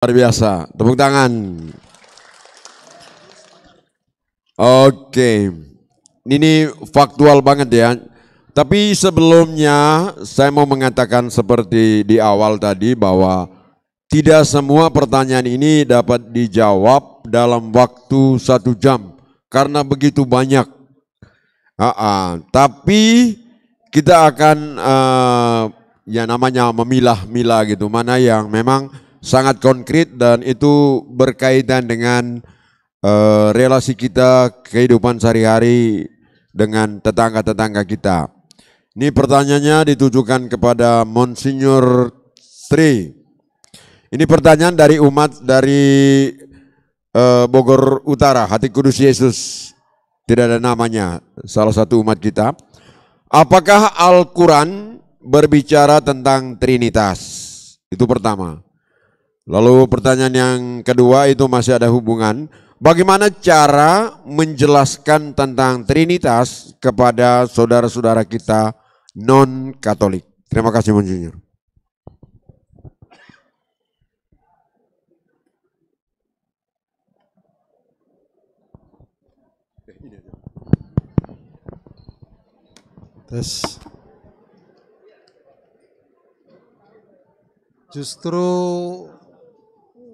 Luar biasa, tepuk tangan. Oke, ini faktual banget ya. Tapi sebelumnya saya mau mengatakan seperti di awal tadi bahwa tidak semua pertanyaan ini dapat dijawab dalam waktu 1 jam karena begitu banyak. Tapi kita akan ya namanya memilah-milah gitu, mana yang memang sangat konkret dan itu berkaitan dengan relasi kita, kehidupan sehari-hari dengan tetangga-tetangga kita. Ini pertanyaannya ditujukan kepada Monsinyur Tri. Ini pertanyaan dari umat dari Bogor Utara, Hati Kudus Yesus. Tidak ada namanya, salah satu umat kita. Apakah Al-Quran berbicara tentang Trinitas? Itu pertama. Lalu pertanyaan yang kedua itu masih ada hubungan. Bagaimana cara menjelaskan tentang Trinitas kepada saudara-saudara kita non-Katolik? Terima kasih Monsinyur. Justru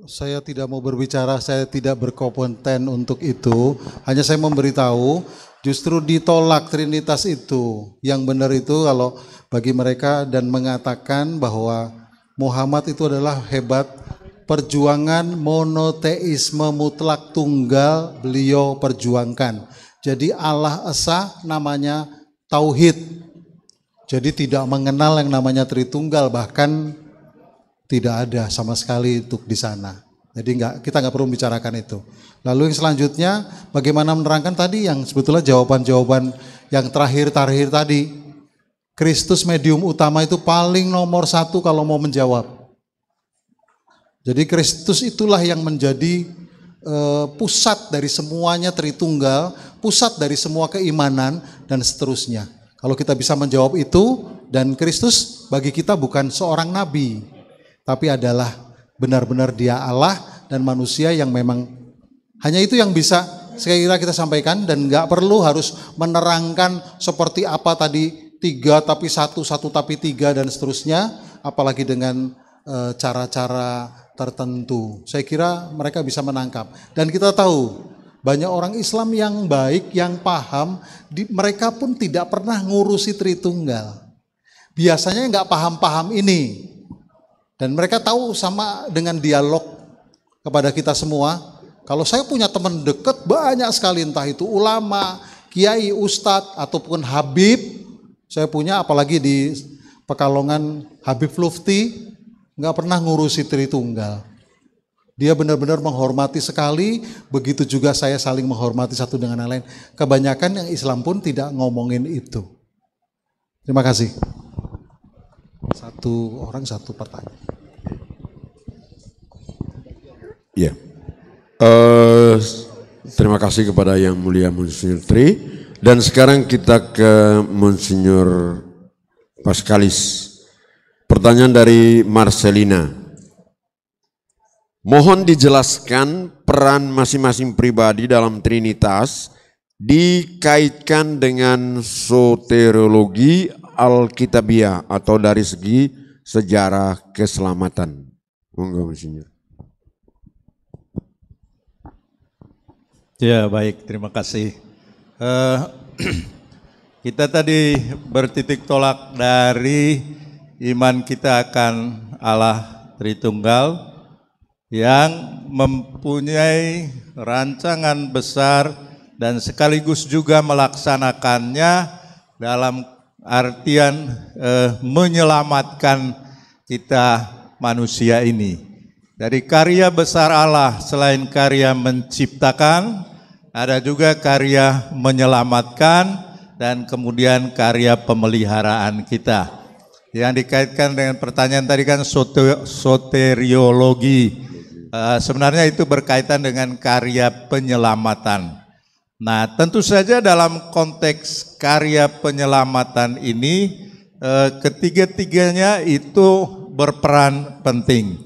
saya tidak mau berbicara, saya tidak berkompeten untuk itu. Hanya saya memberitahu, justru ditolak Trinitas itu. Yang benar itu kalau bagi mereka dan mengatakan bahwa Muhammad itu adalah hebat, perjuangan monoteisme mutlak tunggal beliau perjuangkan. Jadi Allah Esa namanya Tauhid. Jadi tidak mengenal yang namanya Tritunggal, bahkan tidak ada sama sekali untuk di sana. Jadi kita nggak perlu membicarakan itu. Lalu yang selanjutnya bagaimana menerangkan tadi yang sebetulnya jawaban-jawaban yang terakhir tadi. Kristus medium utama itu paling nomor 1 kalau mau menjawab. Jadi Kristus itulah yang menjadi pusat dari semuanya Tritunggal, pusat dari semua keimanan dan seterusnya. Kalau kita bisa menjawab itu, dan Kristus bagi kita bukan seorang nabi, tapi adalah benar-benar dia Allah dan manusia yang memang hanya itu yang bisa sekira kita sampaikan, dan nggak perlu harus menerangkan seperti apa tadi 3 tapi 1, 1 tapi 3 dan seterusnya, apalagi dengan cara-cara tertentu. Saya kira mereka bisa menangkap, dan kita tahu banyak orang Islam yang baik, yang paham, mereka pun tidak pernah ngurusi Tritunggal. Biasanya nggak paham-paham ini. Dan mereka tahu sama dengan dialog kepada kita semua. Kalau saya punya teman dekat banyak sekali, entah itu ulama, kiai, ustadz, ataupun Habib. Saya punya apalagi di Pekalongan Habib Lufti, nggak pernah ngurusi Tritunggal. Dia benar-benar menghormati sekali, begitu juga saya saling menghormati satu dengan yang lain. Kebanyakan yang Islam pun tidak ngomongin itu. Terima kasih. Satu orang satu pertanyaan. Ya, terima kasih kepada Yang Mulia Monsinyur Tri. Dan sekarang kita ke Monsinyur Paskalis. Pertanyaan dari Marcelina. Mohon dijelaskan peran masing-masing pribadi dalam Trinitas dikaitkan dengan soteriologi Alkitabiah atau dari segi sejarah keselamatan. Monggo Monsinyur. Ya baik, terima kasih. Kita tadi bertitik tolak dari iman kita akan Allah Tritunggal yang mempunyai rancangan besar dan sekaligus juga melaksanakannya dalam artian menyelamatkan kita manusia ini. Dari karya besar Allah, selain karya menciptakan, ada juga karya menyelamatkan dan kemudian karya pemeliharaan kita. Yang dikaitkan dengan pertanyaan tadi kan soteriologi, sebenarnya itu berkaitan dengan karya penyelamatan. Nah, tentu saja dalam konteks karya penyelamatan ini ketiga-tiganya itu berperan penting.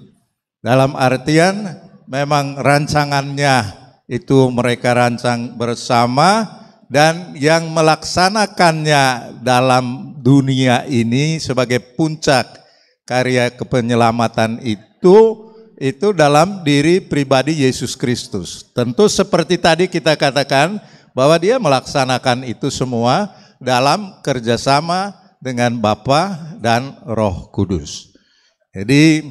Dalam artian memang rancangannya itu mereka rancang bersama, dan yang melaksanakannya dalam dunia ini sebagai puncak karya kepenyelamatan itu dalam diri pribadi Yesus Kristus. Tentu seperti tadi kita katakan bahwa dia melaksanakan itu semua dalam kerjasama dengan Bapa dan Roh Kudus. Jadi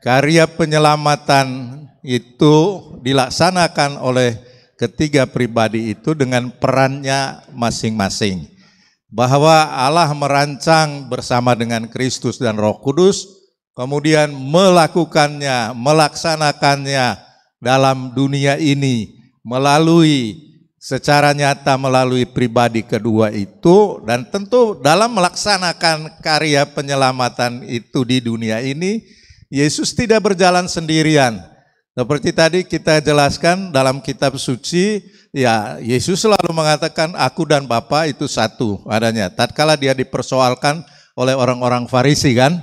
karya penyelamatan itu dilaksanakan oleh ketiga pribadi itu dengan perannya masing-masing. Bahwa Allah merancang bersama dengan Kristus dan Roh Kudus, kemudian melakukannya, melaksanakannya dalam dunia ini secara nyata melalui pribadi kedua itu, dan tentu dalam melaksanakan karya penyelamatan itu di dunia ini, Yesus tidak berjalan sendirian. Seperti tadi kita jelaskan dalam kitab suci, ya Yesus selalu mengatakan aku dan Bapa itu satu adanya. Tatkala dia dipersoalkan oleh orang-orang Farisi kan,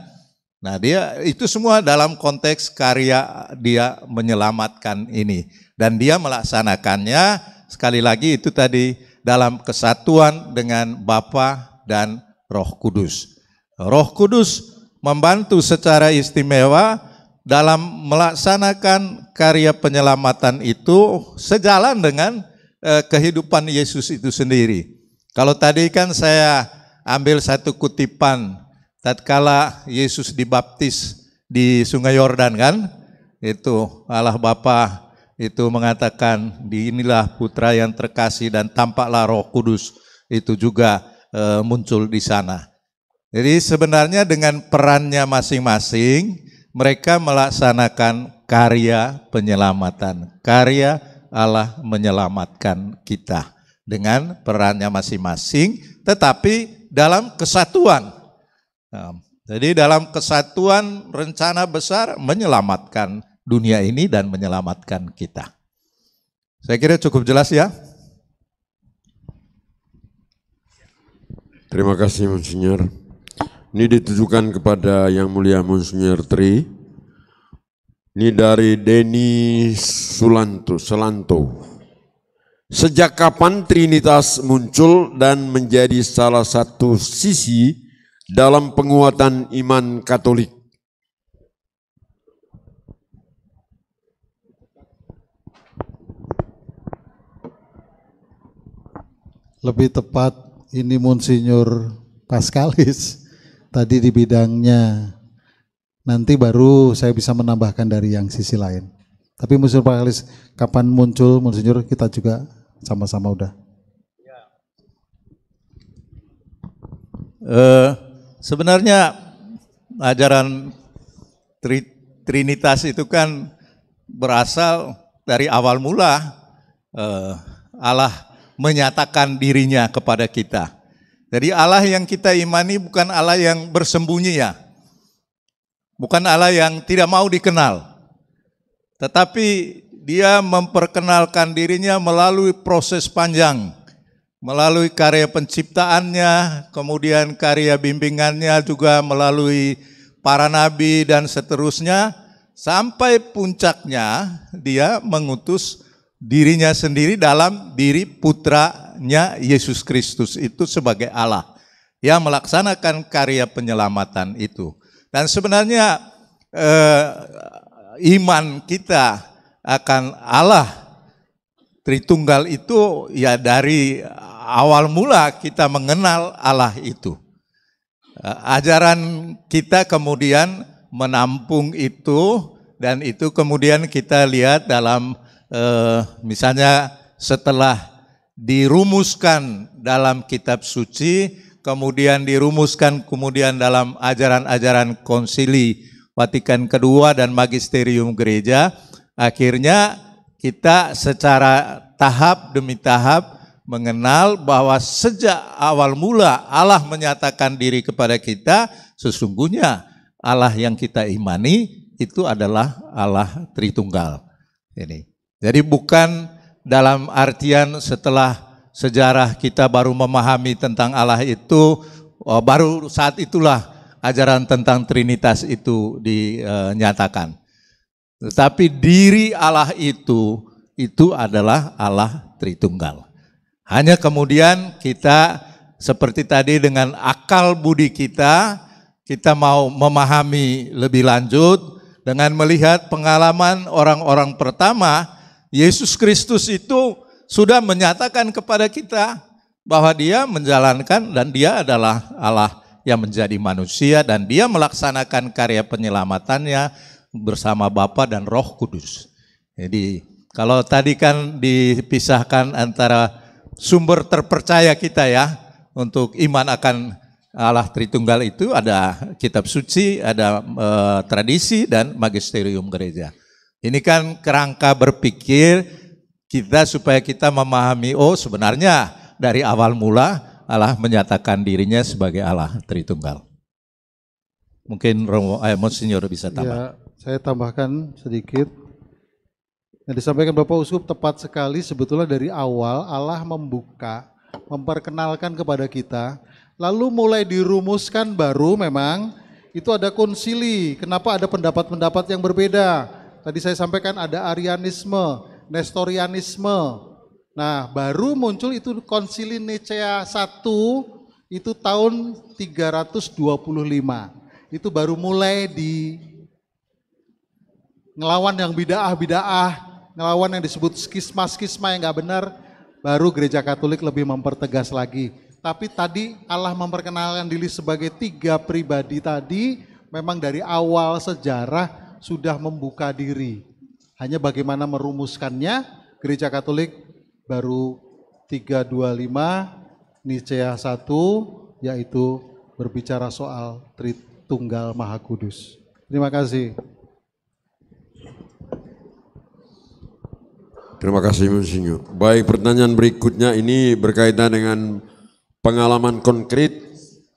nah dia itu semua dalam konteks karya dia menyelamatkan ini. Dan dia melaksanakannya sekali lagi itu tadi dalam kesatuan dengan Bapa dan Roh Kudus. Roh Kudus membantu secara istimewa dalam melaksanakan karya penyelamatan itu sejalan dengan kehidupan Yesus itu sendiri. Kalau tadi kan saya ambil satu kutipan tatkala Yesus dibaptis di Sungai Yordan kan, itu Allah Bapa itu mengatakan, inilah putra yang terkasih, dan tampaklah Roh Kudus itu juga muncul di sana. Jadi sebenarnya dengan perannya masing-masing mereka melaksanakan karya penyelamatan. Karya Allah menyelamatkan kita dengan perannya masing-masing, tetapi dalam kesatuan. Jadi dalam kesatuan rencana besar menyelamatkan dunia ini dan menyelamatkan kita. Saya kira cukup jelas ya. Terima kasih Monsinyur. Ini ditujukan kepada Yang Mulia Monsinyur Tri. Ini dari Denny Selanto. Sejak kapan Trinitas muncul dan menjadi salah satu sisi dalam penguatan iman Katolik? Lebih tepat ini Monsinyur Paskalis tadi di bidangnya. Nanti baru saya bisa menambahkan dari yang sisi lain. Tapi Monsinyur Paskalis kapan muncul Monsinyur, kita juga sama-sama udah. Sebenarnya ajaran Trinitas itu kan berasal dari awal mula Allah menyatakan dirinya kepada kita. Jadi Allah yang kita imani bukan Allah yang bersembunyi ya. Bukan Allah yang tidak mau dikenal. Tetapi dia memperkenalkan dirinya melalui proses panjang. Melalui karya penciptaannya, kemudian karya bimbingannya juga melalui para nabi dan seterusnya. Sampai puncaknya dia mengutus dirinya sendiri dalam diri putranya Yesus Kristus itu sebagai Allah yang melaksanakan karya penyelamatan itu. Dan sebenarnya iman kita akan Allah Tritunggal itu ya dari awal mula kita mengenal Allah itu. Ajaran kita kemudian menampung itu, dan itu kemudian kita lihat dalam misalnya setelah dirumuskan dalam kitab suci, kemudian dirumuskan kemudian dalam ajaran-ajaran konsili Vatikan kedua dan magisterium gereja, akhirnya kita secara tahap demi tahap mengenal bahwa sejak awal mula Allah menyatakan diri kepada kita, sesungguhnya Allah yang kita imani itu adalah Allah Tritunggal. Ini. Jadi bukan dalam artian setelah sejarah kita baru memahami tentang Allah itu, baru saat itulah ajaran tentang Trinitas itu dinyatakan. Tetapi diri Allah itu adalah Allah Tritunggal. Hanya kemudian kita seperti tadi dengan akal budi kita mau memahami lebih lanjut dengan melihat pengalaman orang-orang pertama. Yesus Kristus itu sudah menyatakan kepada kita bahwa dia menjalankan dan dia adalah Allah yang menjadi manusia dan dia melaksanakan karya penyelamatannya bersama Bapa dan Roh Kudus. Jadi kalau tadi kan dipisahkan antara sumber terpercaya kita ya untuk iman akan Allah Tritunggal itu ada kitab suci, ada tradisi dan magisterium gereja. Ini kan kerangka berpikir kita supaya kita memahami sebenarnya dari awal mula Allah menyatakan dirinya sebagai Allah Tritunggal. Mungkin Monsinyur bisa tambah. Ya, saya tambahkan sedikit. Yang disampaikan Bapak Uskup tepat sekali, sebetulnya dari awal Allah memperkenalkan kepada kita, lalu mulai dirumuskan baru memang itu ada konsili. Kenapa ada pendapat-pendapat yang berbeda? Tadi saya sampaikan ada Arianisme, Nestorianisme. Nah, baru muncul itu Konsili Nicea I itu tahun 325. Itu baru mulai di ngelawan yang bid'ah, ngelawan yang disebut skisma yang nggak benar, baru Gereja Katolik lebih mempertegas lagi. Tapi tadi Allah memperkenalkan diri sebagai 3 pribadi tadi, memang dari awal sejarah sudah membuka diri. Hanya bagaimana merumuskannya, Gereja Katolik baru 325 Nicea I, yaitu berbicara soal Tritunggal Maha Kudus. Terima kasih. Terima kasih Monsinyur. Baik, pertanyaan berikutnya ini berkaitan dengan pengalaman konkret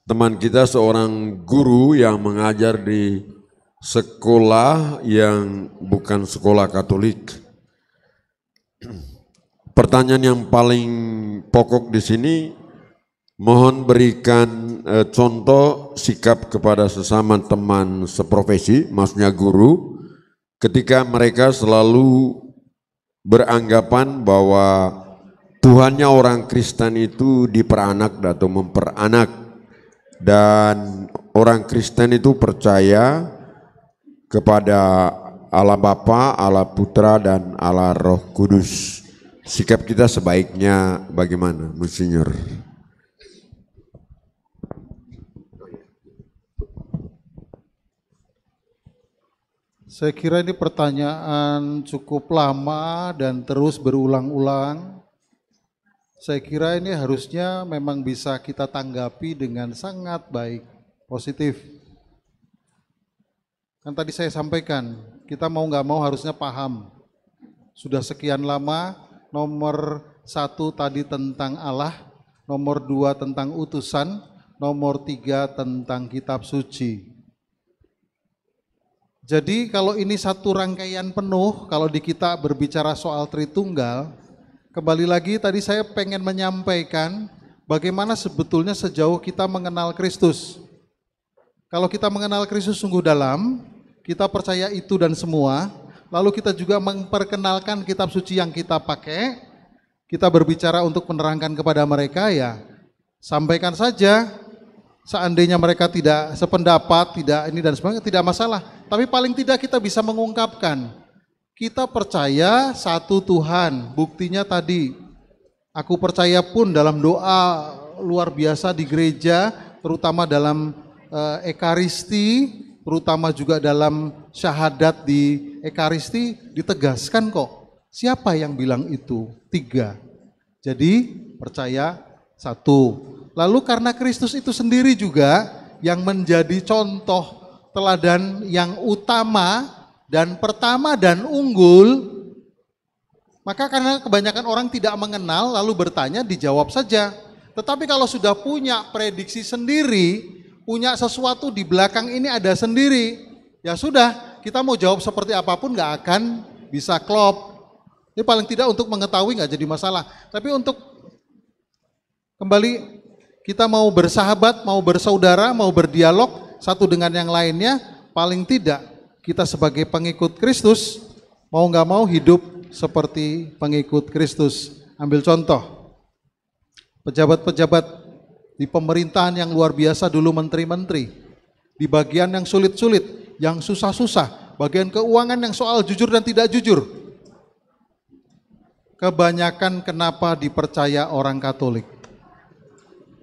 teman kita, seorang guru yang mengajar di sekolah yang bukan sekolah Katolik. Pertanyaan yang paling pokok di sini, mohon berikan contoh sikap kepada sesama teman seprofesi, maksudnya guru, ketika mereka selalu beranggapan bahwa Tuhannya orang Kristen itu diperanak atau memperanak, dan orang Kristen itu percaya kepada Allah Bapa, Allah Putra, dan Allah Roh Kudus. Sikap kita sebaiknya bagaimana, Monsinyur? Saya kira ini pertanyaan cukup lama dan terus berulang-ulang. Saya kira ini harusnya memang bisa kita tanggapi dengan sangat baik, positif. Kan tadi saya sampaikan, kita mau nggak mau harusnya paham. Sudah sekian lama, nomor 1 tadi tentang Allah, nomor 2 tentang utusan, nomor 3 tentang kitab suci. Jadi kalau ini satu rangkaian penuh, kalau di kita berbicara soal Tritunggal, kembali lagi tadi saya pengen menyampaikan bagaimana sebetulnya sejauh kita mengenal Kristus. Kalau kita mengenal Kristus sungguh dalam, kita percaya itu dan semua, lalu kita juga memperkenalkan kitab suci yang kita pakai, kita berbicara untuk menerangkan kepada mereka, ya sampaikan saja. Seandainya mereka tidak sependapat, tidak ini dan sebagainya, tidak masalah. Tapi paling tidak kita bisa mengungkapkan, kita percaya satu Tuhan. Buktinya tadi, aku percaya pun dalam doa luar biasa di gereja, terutama dalam Ekaristi, terutama juga dalam syahadat di Ekaristi, ditegaskan kok. Siapa yang bilang itu? 3. Jadi percaya satu. Lalu karena Kristus itu sendiri juga yang menjadi contoh teladan yang utama dan pertama dan unggul, maka karena kebanyakan orang tidak mengenal lalu bertanya, dijawab saja. Tetapi kalau sudah punya prediksi sendiri, punya sesuatu di belakang ini ada sendiri, ya sudah, kita mau jawab seperti apapun gak akan bisa klop. Ini paling tidak untuk mengetahui gak jadi masalah. Tapi untuk kembali kita mau bersahabat, mau bersaudara, mau berdialog satu dengan yang lainnya, paling tidak kita sebagai pengikut Kristus, mau nggak mau hidup seperti pengikut Kristus. Ambil contoh, pejabat-pejabat di pemerintahan yang luar biasa dulu, menteri-menteri, di bagian yang sulit-sulit, yang susah-susah, bagian keuangan yang soal jujur dan tidak jujur. Kebanyakan kenapa dipercaya orang Katolik?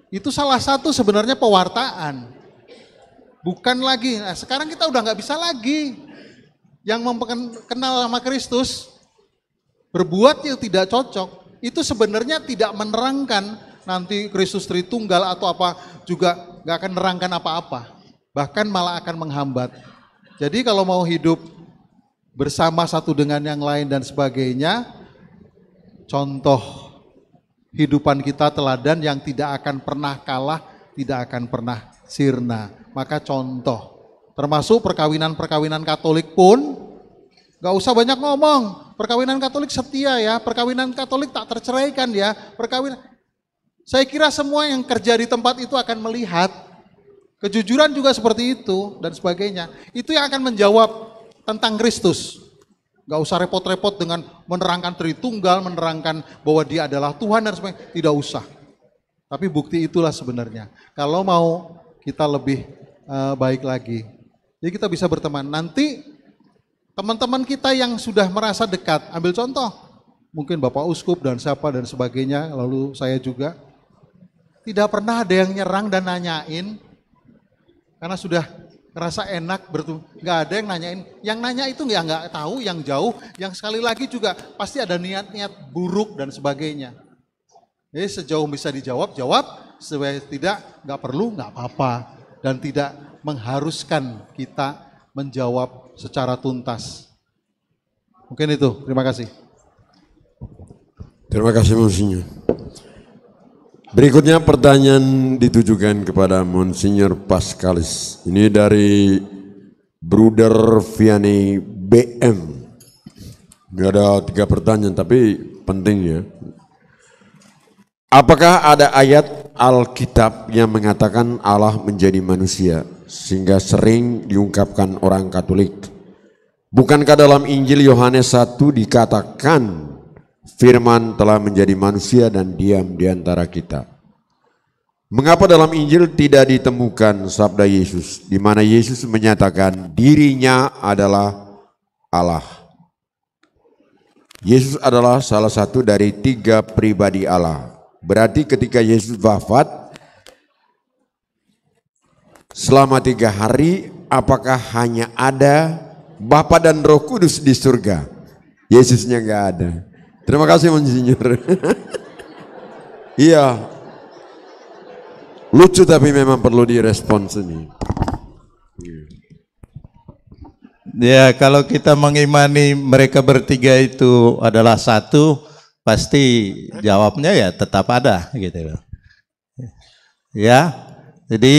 Itu salah satu sebenarnya pewartaan. Bukan lagi, nah sekarang kita udah nggak bisa lagi. Yang kenal sama Kristus, berbuat yang tidak cocok, itu sebenarnya tidak menerangkan nanti Kristus Tritunggal atau apa, juga nggak akan menerangkan apa-apa. Bahkan malah akan menghambat. Jadi kalau mau hidup bersama satu dengan yang lain dan sebagainya, contoh hidupan kita teladan yang tidak akan pernah kalah, tidak akan pernah sirna. Maka contoh, termasuk perkawinan-perkawinan Katolik pun, gak usah banyak ngomong, perkawinan Katolik setia ya, perkawinan Katolik tak terceraikan ya, perkawinan. Saya kira semua yang kerja di tempat itu akan melihat, kejujuran juga seperti itu dan sebagainya. Itu yang akan menjawab tentang Kristus. Gak usah repot-repot dengan menerangkan Tritunggal, menerangkan bahwa dia adalah Tuhan dan sebagainya, tidak usah. Tapi bukti itulah sebenarnya. Kalau mau kita lebih baik lagi, jadi kita bisa berteman. Nanti teman-teman kita yang sudah merasa dekat, ambil contoh, mungkin Bapak Uskup dan siapa dan sebagainya, lalu saya juga, tidak pernah ada yang nyerang dan nanyain, karena sudah ngerasa enak, nggak ada yang nanyain. Yang nanya itu nggak tahu, yang jauh, yang sekali lagi juga pasti ada niat-niat buruk dan sebagainya. Jadi sejauh bisa dijawab, jawab, sebaik tidak, nggak perlu, nggak apa-apa. Dan tidak mengharuskan kita menjawab secara tuntas. Mungkin itu, terima kasih. Terima kasih Monsinyur. Berikutnya pertanyaan ditujukan kepada Monsinyur Paskalis. Ini dari Bruder Vianney BM. Ini ada 3 pertanyaan tapi penting ya. Apakah ada ayat Alkitab yang mengatakan Allah menjadi manusia sehingga sering diungkapkan orang Katolik? Bukankah dalam Injil Yohanes 1 dikatakan Firman telah menjadi manusia dan diam di antara kita? Mengapa dalam Injil tidak ditemukan sabda Yesus di mana Yesus menyatakan dirinya adalah Allah? Yesus adalah salah satu dari 3 pribadi Allah. Berarti ketika Yesus wafat selama 3 hari, apakah hanya ada Bapa dan Roh Kudus di surga? Yesusnya enggak ada. Terima kasih Monsinyur. Iya. Lucu tapi memang perlu direspons ini. Ya, kalau kita mengimani mereka bertiga itu adalah satu, pasti jawabnya ya tetap ada gitu. Ya, jadi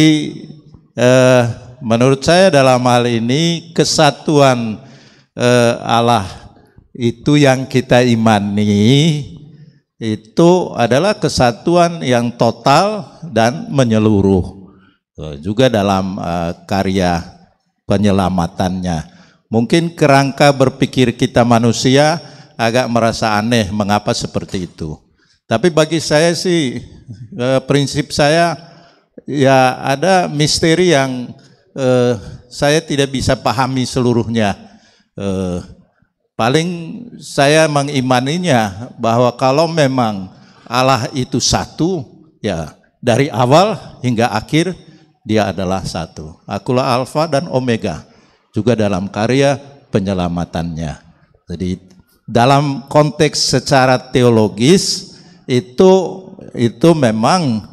menurut saya dalam hal ini kesatuan Allah itu yang kita imani itu adalah kesatuan yang total dan menyeluruh. Juga dalam karya penyelamatannya. Mungkin kerangka berpikir kita manusia agak merasa aneh mengapa seperti itu. Tapi bagi saya sih prinsip saya ya ada misteri yang saya tidak bisa pahami seluruhnya. Paling saya mengimaninya bahwa kalau memang Allah itu satu, ya dari awal hingga akhir dia adalah satu. Akulah Alfa dan Omega, juga dalam karya penyelamatannya. Jadi dalam konteks secara teologis itu memang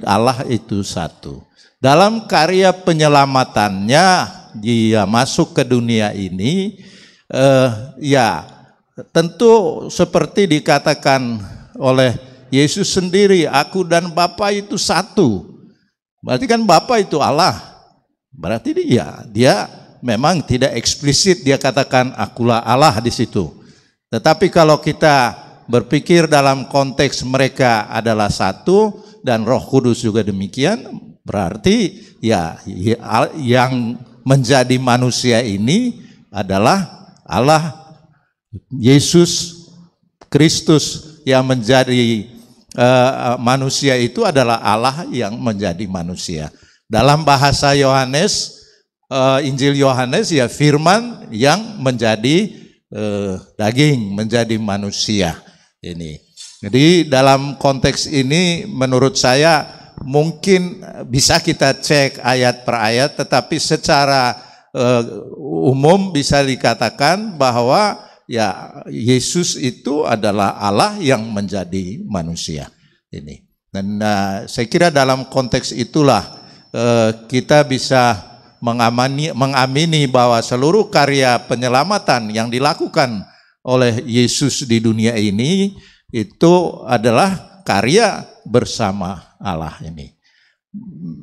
Allah itu satu. Dalam karya penyelamatannya dia masuk ke dunia ini, ya tentu seperti dikatakan oleh Yesus sendiri, aku dan Bapa itu satu. Berarti kan Bapa itu Allah. Berarti dia memang tidak eksplisit dia katakan akulah Allah di situ. Tetapi kalau kita berpikir dalam konteks mereka adalah satu dan Roh Kudus juga demikian, berarti ya yang menjadi manusia ini adalah Allah Yesus Kristus yang menjadi manusia itu adalah Allah yang menjadi manusia. Dalam bahasa Yohanes, Injil Yohanes ya firman yang menjadi daging, menjadi manusia ini. Jadi dalam konteks ini menurut saya mungkin bisa kita cek ayat per ayat, tetapi secara umum bisa dikatakan bahwa ya Yesus itu adalah Allah yang menjadi manusia ini. Dan saya kira dalam konteks itulah kita bisa mengamini bahwa seluruh karya penyelamatan yang dilakukan oleh Yesus di dunia ini itu adalah karya bersama Allah ini.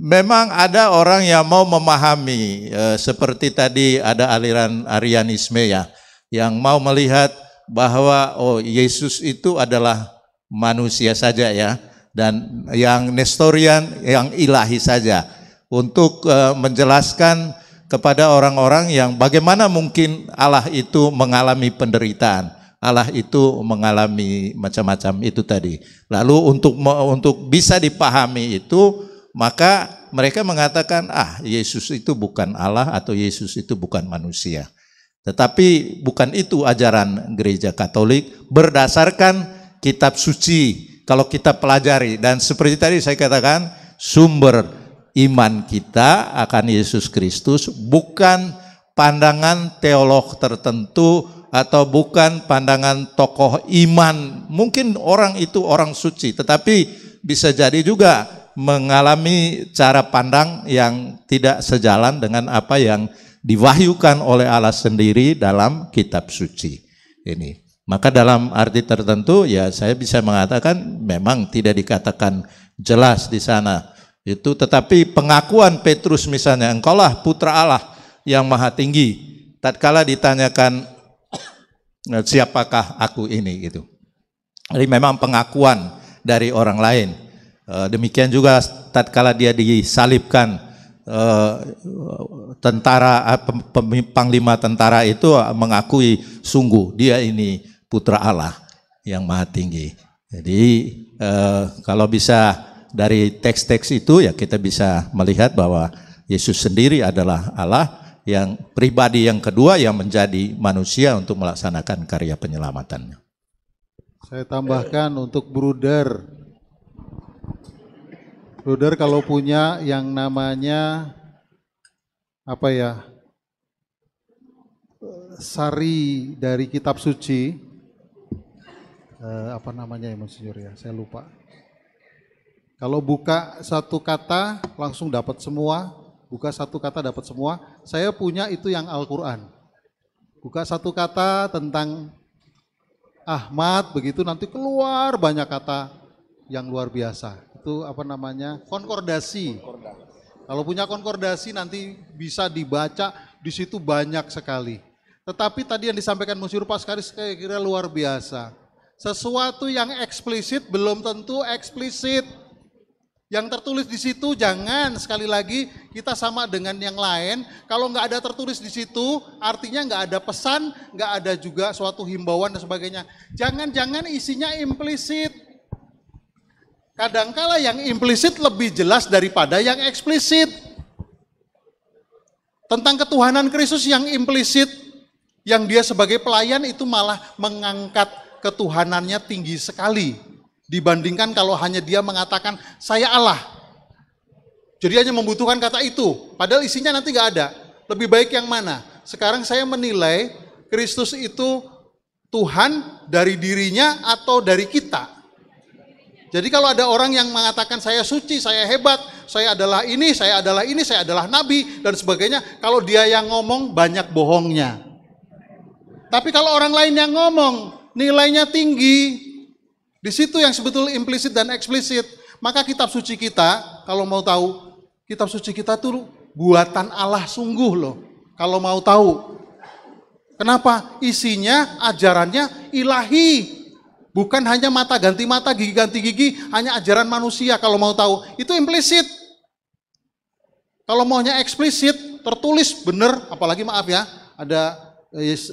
Memang ada orang yang mau memahami seperti tadi ada aliran Arianisme ya, yang mau melihat bahwa Yesus itu adalah manusia saja ya, dan yang Nestorian yang ilahi saja, untuk menjelaskan kepada orang-orang yang bagaimana mungkin Allah itu mengalami penderitaan, Allah itu mengalami macam-macam itu tadi. Lalu untuk bisa dipahami itu, maka mereka mengatakan Yesus itu bukan Allah atau Yesus itu bukan manusia. Tetapi bukan itu ajaran gereja Katolik berdasarkan kitab suci. Kalau kita pelajari, dan seperti tadi saya katakan, sumber iman kita akan Yesus Kristus bukan pandangan teolog tertentu atau bukan pandangan tokoh iman. Mungkin orang itu orang suci, tetapi bisa jadi juga mengalami cara pandang yang tidak sejalan dengan apa yang diwahyukan oleh Allah sendiri dalam kitab suci ini. Maka dalam arti tertentu ya saya bisa mengatakan memang tidak dikatakan jelas di sana itu, tetapi pengakuan Petrus misalnya, engkaulah putra Allah yang maha tinggi, tatkala ditanyakan siapakah aku ini gitu. Jadi memang pengakuan dari orang lain. Demikian juga tatkala dia disalibkan, panglima tentara itu mengakui sungguh dia ini putra Allah yang maha tinggi. Jadi kalau bisa dari teks-teks itu ya kita bisa melihat bahwa Yesus sendiri adalah Allah yang pribadi yang kedua yang menjadi manusia untuk melaksanakan karya penyelamatannya. Saya tambahkan untuk Bruder kalau punya yang namanya sari dari kitab suci, apa namanya ya Monsinyur ya, saya lupa. Kalau buka satu kata langsung dapat semua, buka satu kata dapat semua. Saya punya itu yang Al-Quran. Buka satu kata tentang Ahmad, begitu nanti keluar banyak kata yang luar biasa. Itu apa namanya? Konkordasi. Kalau punya konkordasi nanti bisa dibaca, di situ banyak sekali. Tetapi tadi yang disampaikan Monsinyur Paskaris saya kira luar biasa. Sesuatu yang eksplisit belum tentu eksplisit. Yang tertulis di situ jangan sekali lagi kita sama dengan yang lain. Kalau nggak ada tertulis di situ, artinya nggak ada pesan, nggak ada juga suatu himbauan dan sebagainya. Jangan-jangan isinya implisit. Kadangkala yang implisit lebih jelas daripada yang eksplisit. Tentang ketuhanan Kristus yang implisit, yang dia sebagai pelayan itu malah mengangkat ketuhanannya tinggi sekali. Dibandingkan kalau hanya dia mengatakan saya Allah. Jadi hanya membutuhkan kata itu, padahal isinya nanti gak ada. Lebih baik yang mana? Sekarang saya menilai Kristus itu Tuhan dari dirinya atau dari kita. Jadi kalau ada orang yang mengatakan saya suci, saya hebat, saya adalah ini, saya adalah ini, saya adalah nabi dan sebagainya. Kalau dia yang ngomong banyak bohongnya. Tapi kalau orang lain yang ngomong nilainya tinggi, di situ yang sebetulnya implisit dan eksplisit. Maka kitab suci kita, kalau mau tahu, kitab suci kita itu buatan Allah sungguh loh. Kalau mau tahu. Kenapa? Isinya, ajarannya ilahi. Bukan hanya mata ganti mata, gigi ganti gigi, hanya ajaran manusia kalau mau tahu. Itu implisit. Kalau maunya eksplisit, tertulis bener, apalagi maaf ya, ada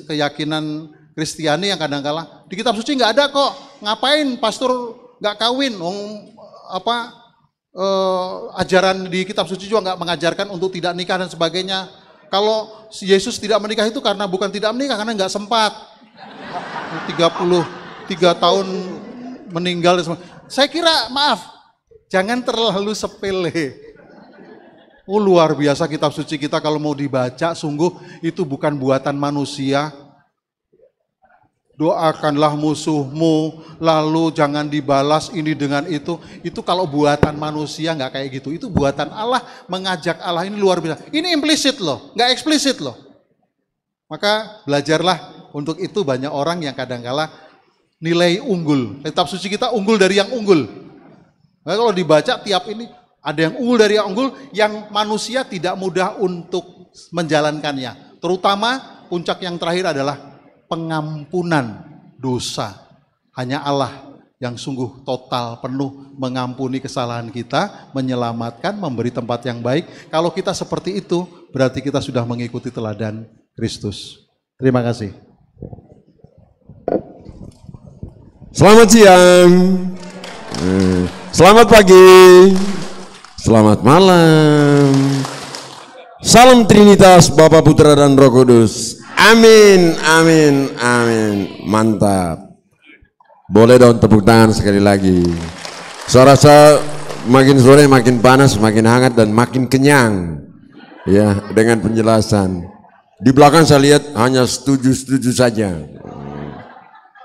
keyakinan Kristiani yang kadang-kala di kitab suci nggak ada kok. Ngapain pastor nggak kawin? Ajaran di kitab suci juga nggak mengajarkan untuk tidak nikah dan sebagainya. Kalau Yesus tidak menikah itu karena bukan tidak menikah, karena nggak sempat. 33 tahun meninggal. Saya kira, maaf, jangan terlalu sepele. Oh, luar biasa kitab suci kita kalau mau dibaca, sungguh itu bukan buatan manusia. Doakanlah musuhmu, lalu jangan dibalas ini dengan itu. Itu kalau buatan manusia nggak kayak gitu. Itu buatan Allah, mengajak Allah, ini luar biasa. Ini implisit loh, nggak eksplisit loh. Maka belajarlah untuk itu. Banyak orang yang kadang-kala nilai unggul. Kitab suci kita unggul dari yang unggul. Nah, kalau dibaca tiap ini, ada yang unggul dari yang unggul, yang manusia tidak mudah untuk menjalankannya. Terutama puncak yang terakhir adalah pengampunan dosa. Hanya Allah yang sungguh total, penuh mengampuni kesalahan kita, menyelamatkan, memberi tempat yang baik. Kalau kita seperti itu, berarti kita sudah mengikuti teladan Kristus. Terima kasih. Selamat siang, selamat pagi, selamat malam. Salam Trinitas, Bapa, Putra, dan Roh Kudus. Amin, amin, amin. Mantap. Boleh dong tepuk tangan sekali lagi. Saya rasa makin sore makin panas, makin hangat, dan makin kenyang. Ya, dengan penjelasan. Di belakang saya lihat hanya setuju-setuju saja.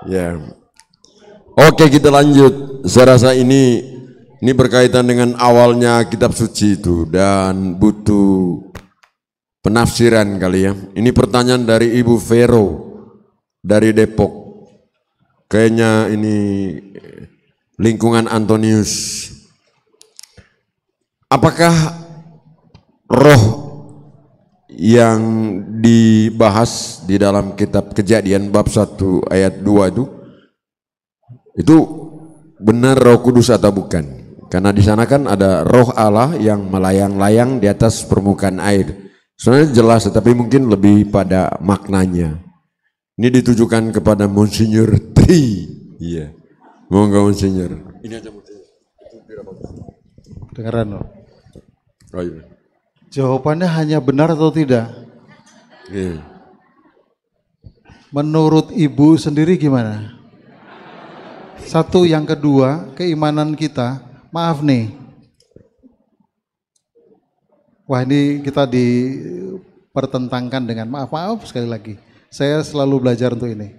Ya. Oke, kita lanjut. Saya rasa ini berkaitan dengan awalnya kitab suci itu dan butuh penafsiran kali ya. Ini pertanyaan dari Ibu Vero dari Depok. Kayaknya ini lingkungan Antonius. Apakah roh yang dibahas di dalam kitab Kejadian bab 1 ayat 2 itu benar Roh Kudus atau bukan? Karena di sana kan ada roh Allah yang melayang-layang di atas permukaan air. Sebenarnya jelas, tetapi mungkin lebih pada maknanya. Ini ditujukan kepada Monsinyur Tri. Iya. Monggo Monsinyur. Ini aja Monsinyur. Dengaran loh. Oh, iya. Jawabannya hanya benar atau tidak? Iya. Menurut Ibu sendiri gimana? Satu, yang kedua, keimanan kita, maaf nih. Wah, ini kita dipertentangkan dengan maaf sekali lagi. Saya selalu belajar untuk ini.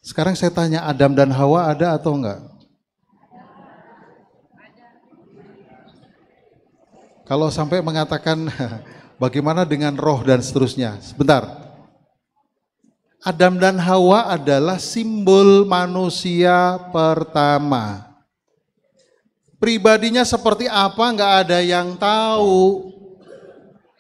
Sekarang saya tanya, Adam dan Hawa ada atau enggak? Kalau sampai mengatakan bagaimana dengan roh dan seterusnya. Sebentar. Adam dan Hawa adalah simbol manusia pertama. Pribadinya seperti apa nggak ada yang tahu.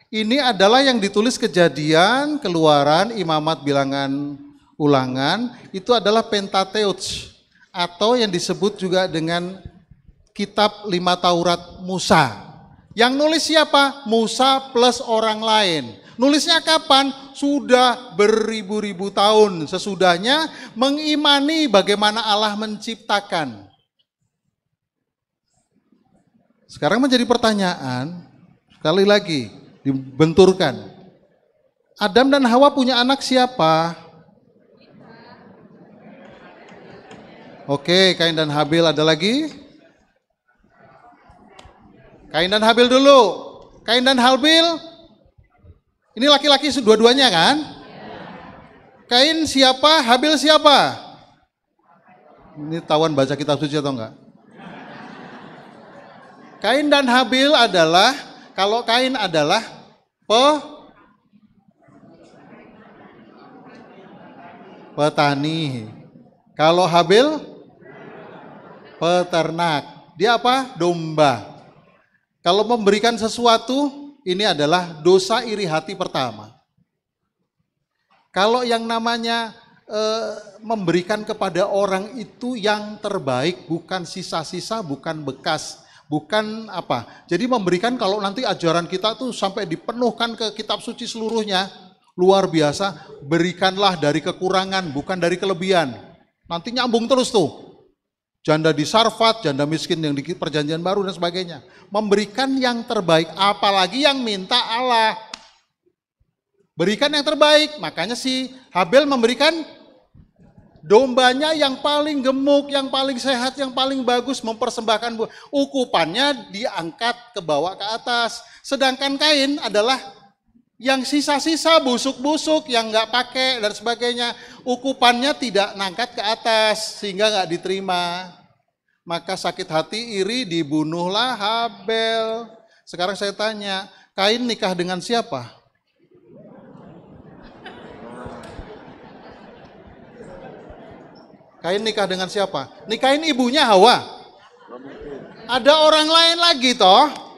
Ini adalah yang ditulis Kejadian, Keluaran, Imamat, Bilangan, Ulangan. Itu adalah Pentateuch atau yang disebut juga dengan Kitab 5 Taurat Musa. Yang nulis siapa? Musa plus orang lain. Nulisnya kapan? Sudah beribu-ribu tahun sesudahnya mengimani bagaimana Allah menciptakan. Sekarang menjadi pertanyaan, sekali lagi dibenturkan. Adam dan Hawa punya anak siapa? Oke, Kain dan Habil, ada lagi? Kain dan Habil dulu. Kain dan Habil. Ini laki-laki dua-duanya kan? Kain siapa? Habil siapa? Ini tawan baca kitab suci atau enggak? Kain dan Habil adalah, kalau Kain adalah petani. Kalau Habil peternak. Dia apa? Domba. Kalau memberikan sesuatu, ini adalah dosa iri hati pertama. Kalau yang namanya memberikan kepada orang itu yang terbaik, bukan sisa-sisa, bukan bekas. bukan apa. Jadi memberikan kalau nanti ajaran kita tuh sampai dipenuhkan ke kitab suci seluruhnya, luar biasa, berikanlah dari kekurangan bukan dari kelebihan. Nanti nyambung terus tuh. Janda di Sarfat, janda miskin yang di perjanjian baru dan sebagainya. Memberikan yang terbaik, apalagi yang minta Allah. Berikan yang terbaik, makanya si Habel memberikan dombanya yang paling gemuk, yang paling sehat, yang paling bagus, mempersembahkan ukupannya diangkat ke bawah ke atas. Sedangkan Kain adalah yang sisa-sisa busuk-busuk yang nggak pakai dan sebagainya, ukupannya tidak nangkat ke atas sehingga nggak diterima. Maka sakit hati iri dibunuhlah Habel. Sekarang saya tanya, Kain nikah dengan siapa? Kain nikah dengan siapa? Nikahin ibunya Hawa. Ada orang lain lagi toh.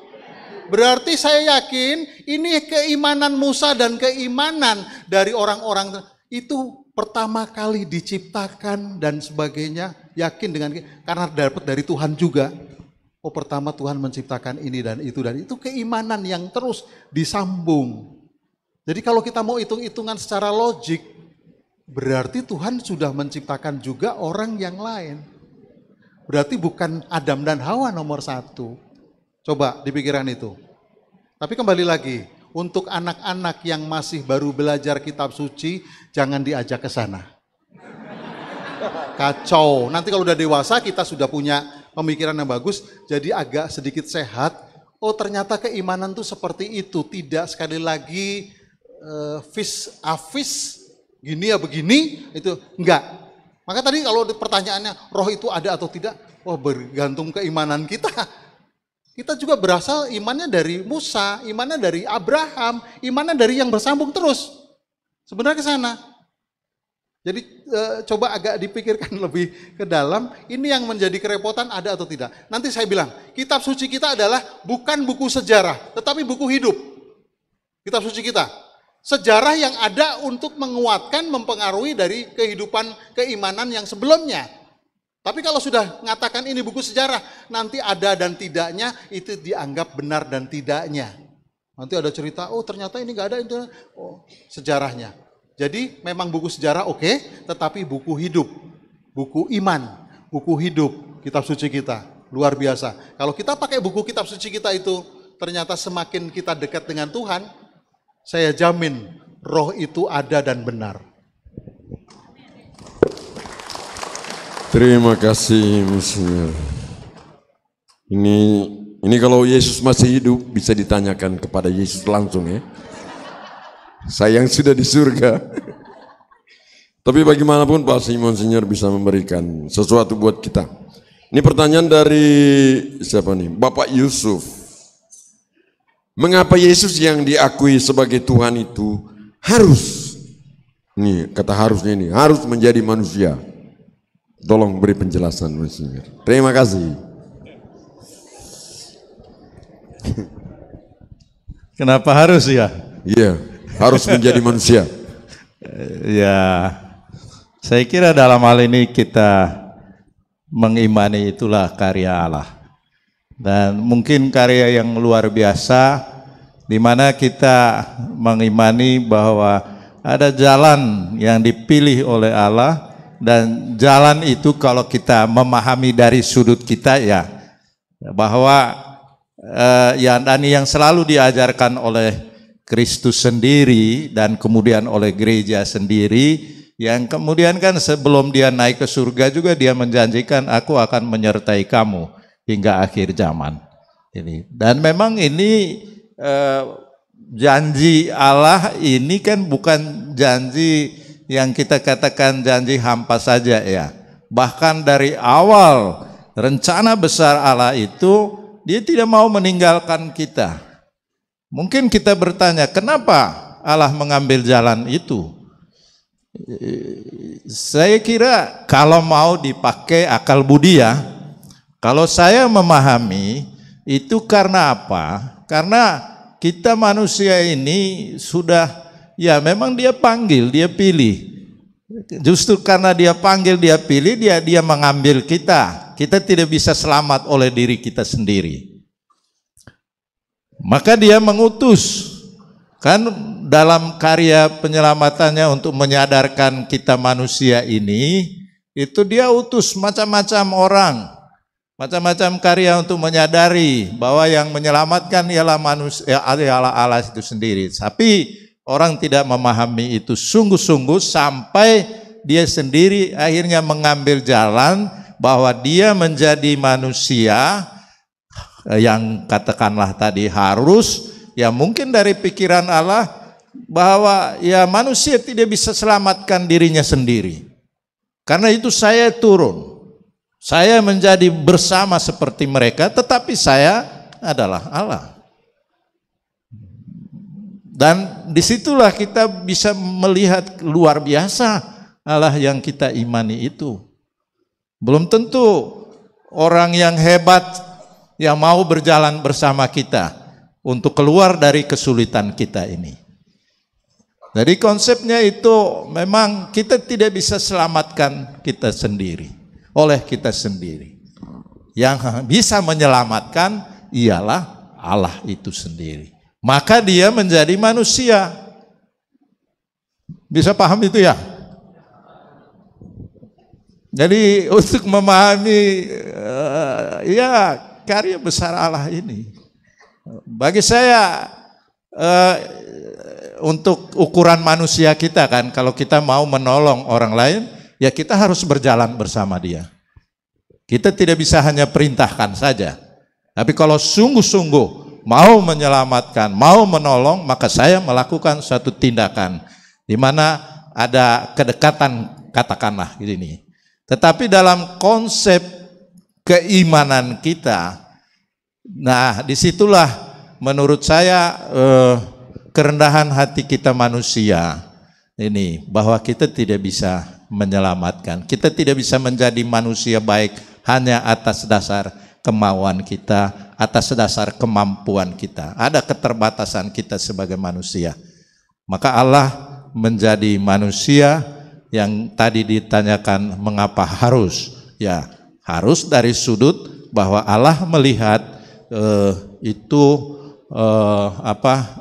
Berarti saya yakin ini keimanan Musa dan keimanan dari orang-orang itu pertama kali diciptakan dan sebagainya. Yakin dengan karena dapat dari Tuhan juga. Oh, pertama Tuhan menciptakan ini dan itu keimanan yang terus disambung. Jadi kalau kita mau hitung-hitungan secara logik, berarti Tuhan sudah menciptakan juga orang yang lain. Berarti bukan Adam dan Hawa nomor satu. Coba dipikiran itu. Tapi kembali lagi, untuk anak-anak yang masih baru belajar kitab suci, jangan diajak ke sana. Kacau. Nanti kalau udah dewasa kita sudah punya pemikiran yang bagus, jadi agak sedikit sehat. Oh ternyata keimanan tuh seperti itu. Tidak sekali lagi gini ya begini, itu enggak. Maka tadi kalau pertanyaannya roh itu ada atau tidak, wah bergantung keimanan kita. Kita juga berasal imannya dari Musa, imannya dari Abraham, imannya dari yang bersambung terus. Sebenarnya ke sana. Jadi coba agak dipikirkan lebih ke dalam, ini yang menjadi kerepotan ada atau tidak. Nanti saya bilang, kitab suci kita adalah bukan buku sejarah, tetapi buku hidup. Kitab suci kita. Sejarah yang ada untuk menguatkan, mempengaruhi dari kehidupan keimanan yang sebelumnya. Tapi kalau sudah mengatakan ini buku sejarah, nanti ada dan tidaknya itu dianggap benar dan tidaknya. Nanti ada cerita, oh ternyata ini nggak ada itu, oh sejarahnya. Jadi memang buku sejarah oke, tetapi buku hidup, buku iman, buku hidup, kitab suci kita luar biasa. Kalau kita pakai buku kitab suci kita itu, ternyata semakin kita dekat dengan Tuhan, saya jamin roh itu ada dan benar. Terima kasih Monsinyur. Ini kalau Yesus masih hidup bisa ditanyakan kepada Yesus langsung ya. Saya yang sudah di surga. Tapi bagaimanapun pasti Monsinyur bisa memberikan sesuatu buat kita. Ini pertanyaan dari siapa nih? Bapak Yusuf. Mengapa Yesus yang diakui sebagai Tuhan itu harus, ini kata harusnya ini, harus menjadi manusia? Tolong beri penjelasan Monsinyur. Terima kasih. Kenapa harus ya? Iya, harus menjadi manusia. Ya, saya kira dalam hal ini kita mengimani itulah karya Allah. Dan mungkin karya yang luar biasa di mana kita mengimani bahwa ada jalan yang dipilih oleh Allah. Dan jalan itu kalau kita memahami dari sudut kita ya, bahwa yang selalu diajarkan oleh Kristus sendiri dan kemudian oleh gereja sendiri, yang kemudian kan sebelum dia naik ke surga juga dia menjanjikan aku akan menyertai kamu hingga akhir zaman. Dan memang ini janji Allah ini kan bukan janji yang kita katakan janji hampa saja ya. Bahkan dari awal rencana besar Allah itu dia tidak mau meninggalkan kita. Mungkin kita bertanya kenapa Allah mengambil jalan itu? Saya kira kalau mau dipakai akal budi ya, kalau saya memahami itu karena apa? Karena kita manusia ini sudah ya memang dia panggil, dia pilih. Justru karena dia panggil, dia pilih, dia mengambil kita Kita tidak bisa selamat oleh diri kita sendiri. Maka dia mengutus, kan dalam karya penyelamatannya untuk menyadarkan kita manusia ini, itu dia utus macam-macam orang, macam-macam karya untuk menyadari bahwa yang menyelamatkan ialah manusia, ialah Allah itu sendiri. Tapi orang tidak memahami itu sungguh-sungguh sampai dia sendiri akhirnya mengambil jalan bahwa dia menjadi manusia yang katakanlah tadi harus, ya mungkin dari pikiran Allah bahwa ya manusia tidak bisa selamatkan dirinya sendiri. Karena itu saya turun, saya menjadi bersama seperti mereka, tetapi saya adalah Allah. Dan disitulah kita bisa melihat luar biasa Allah yang kita imani itu. Belum tentu orang yang hebat yang mau berjalan bersama kita untuk keluar dari kesulitan kita ini. Jadi konsepnya itu memang kita tidak bisa selamatkan kita sendiri, oleh kita sendiri. Yang bisa menyelamatkan ialah Allah itu sendiri. Maka dia menjadi manusia. Bisa paham itu ya? Jadi untuk memahami ya karya besar Allah ini, bagi saya untuk ukuran manusia kita kan, kalau kita mau menolong orang lain, ya kita harus berjalan bersama dia. Kita tidak bisa hanya perintahkan saja. Tapi kalau sungguh-sungguh mau menyelamatkan, mau menolong, maka saya melakukan suatu tindakan di mana ada kedekatan, katakanlah ini. Tetapi dalam konsep keimanan kita, nah disitulah menurut saya kerendahan hati kita manusia ini, bahwa kita tidak bisa menyelamatkan, kita tidak bisa menjadi manusia baik hanya atas dasar kemauan kita, atas dasar kemampuan kita. Ada keterbatasan kita sebagai manusia. Maka Allah menjadi manusia yang tadi ditanyakan mengapa harus, ya harus dari sudut bahwa Allah melihat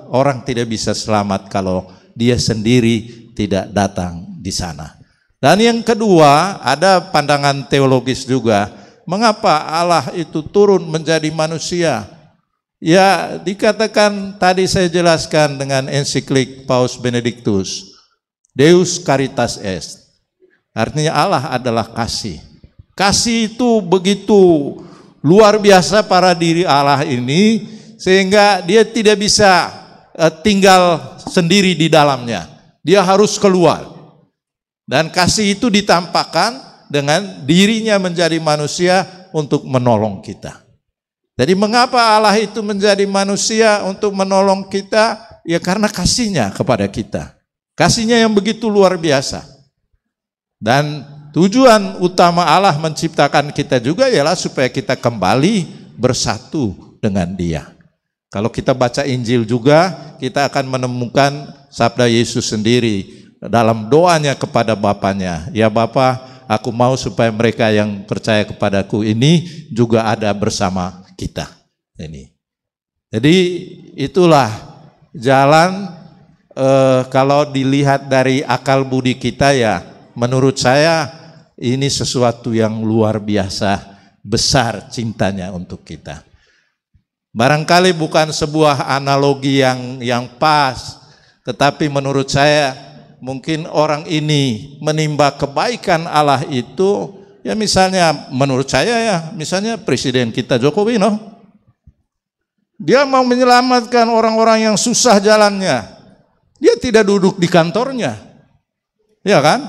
orang tidak bisa selamat kalau dia sendiri tidak datang di sana. Dan yang kedua, ada pandangan teologis juga, mengapa Allah itu turun menjadi manusia? Ya dikatakan tadi saya jelaskan dengan ensiklik Paus Benedictus, Deus Caritas Est, artinya Allah adalah kasih. Kasih itu begitu luar biasa pada diri Allah ini, sehingga dia tidak bisa tinggal sendiri di dalamnya. Dia harus keluar. Dan kasih itu ditampakkan dengan dirinya menjadi manusia untuk menolong kita. Jadi mengapa Allah itu menjadi manusia untuk menolong kita? Ya karena kasihnya kepada kita. Kasihnya yang begitu luar biasa. Dan tujuan utama Allah menciptakan kita juga ialah supaya kita kembali bersatu dengan Dia. Kalau kita baca Injil juga, kita akan menemukan sabda Yesus sendiri dalam doanya kepada Bapanya. Ya Bapa, aku mau supaya mereka yang percaya kepadaku ini juga ada bersama kita. Ini. Jadi itulah jalan. Kalau dilihat dari akal budi kita, ya menurut saya ini sesuatu yang luar biasa besar cintanya untuk kita. Barangkali bukan sebuah analogi yang pas, tetapi menurut saya mungkin orang ini menimba kebaikan Allah itu, ya misalnya menurut saya ya, misalnya Presiden kita Jokowi, dia mau menyelamatkan orang-orang yang susah jalannya. Dia tidak duduk di kantornya, ya kan?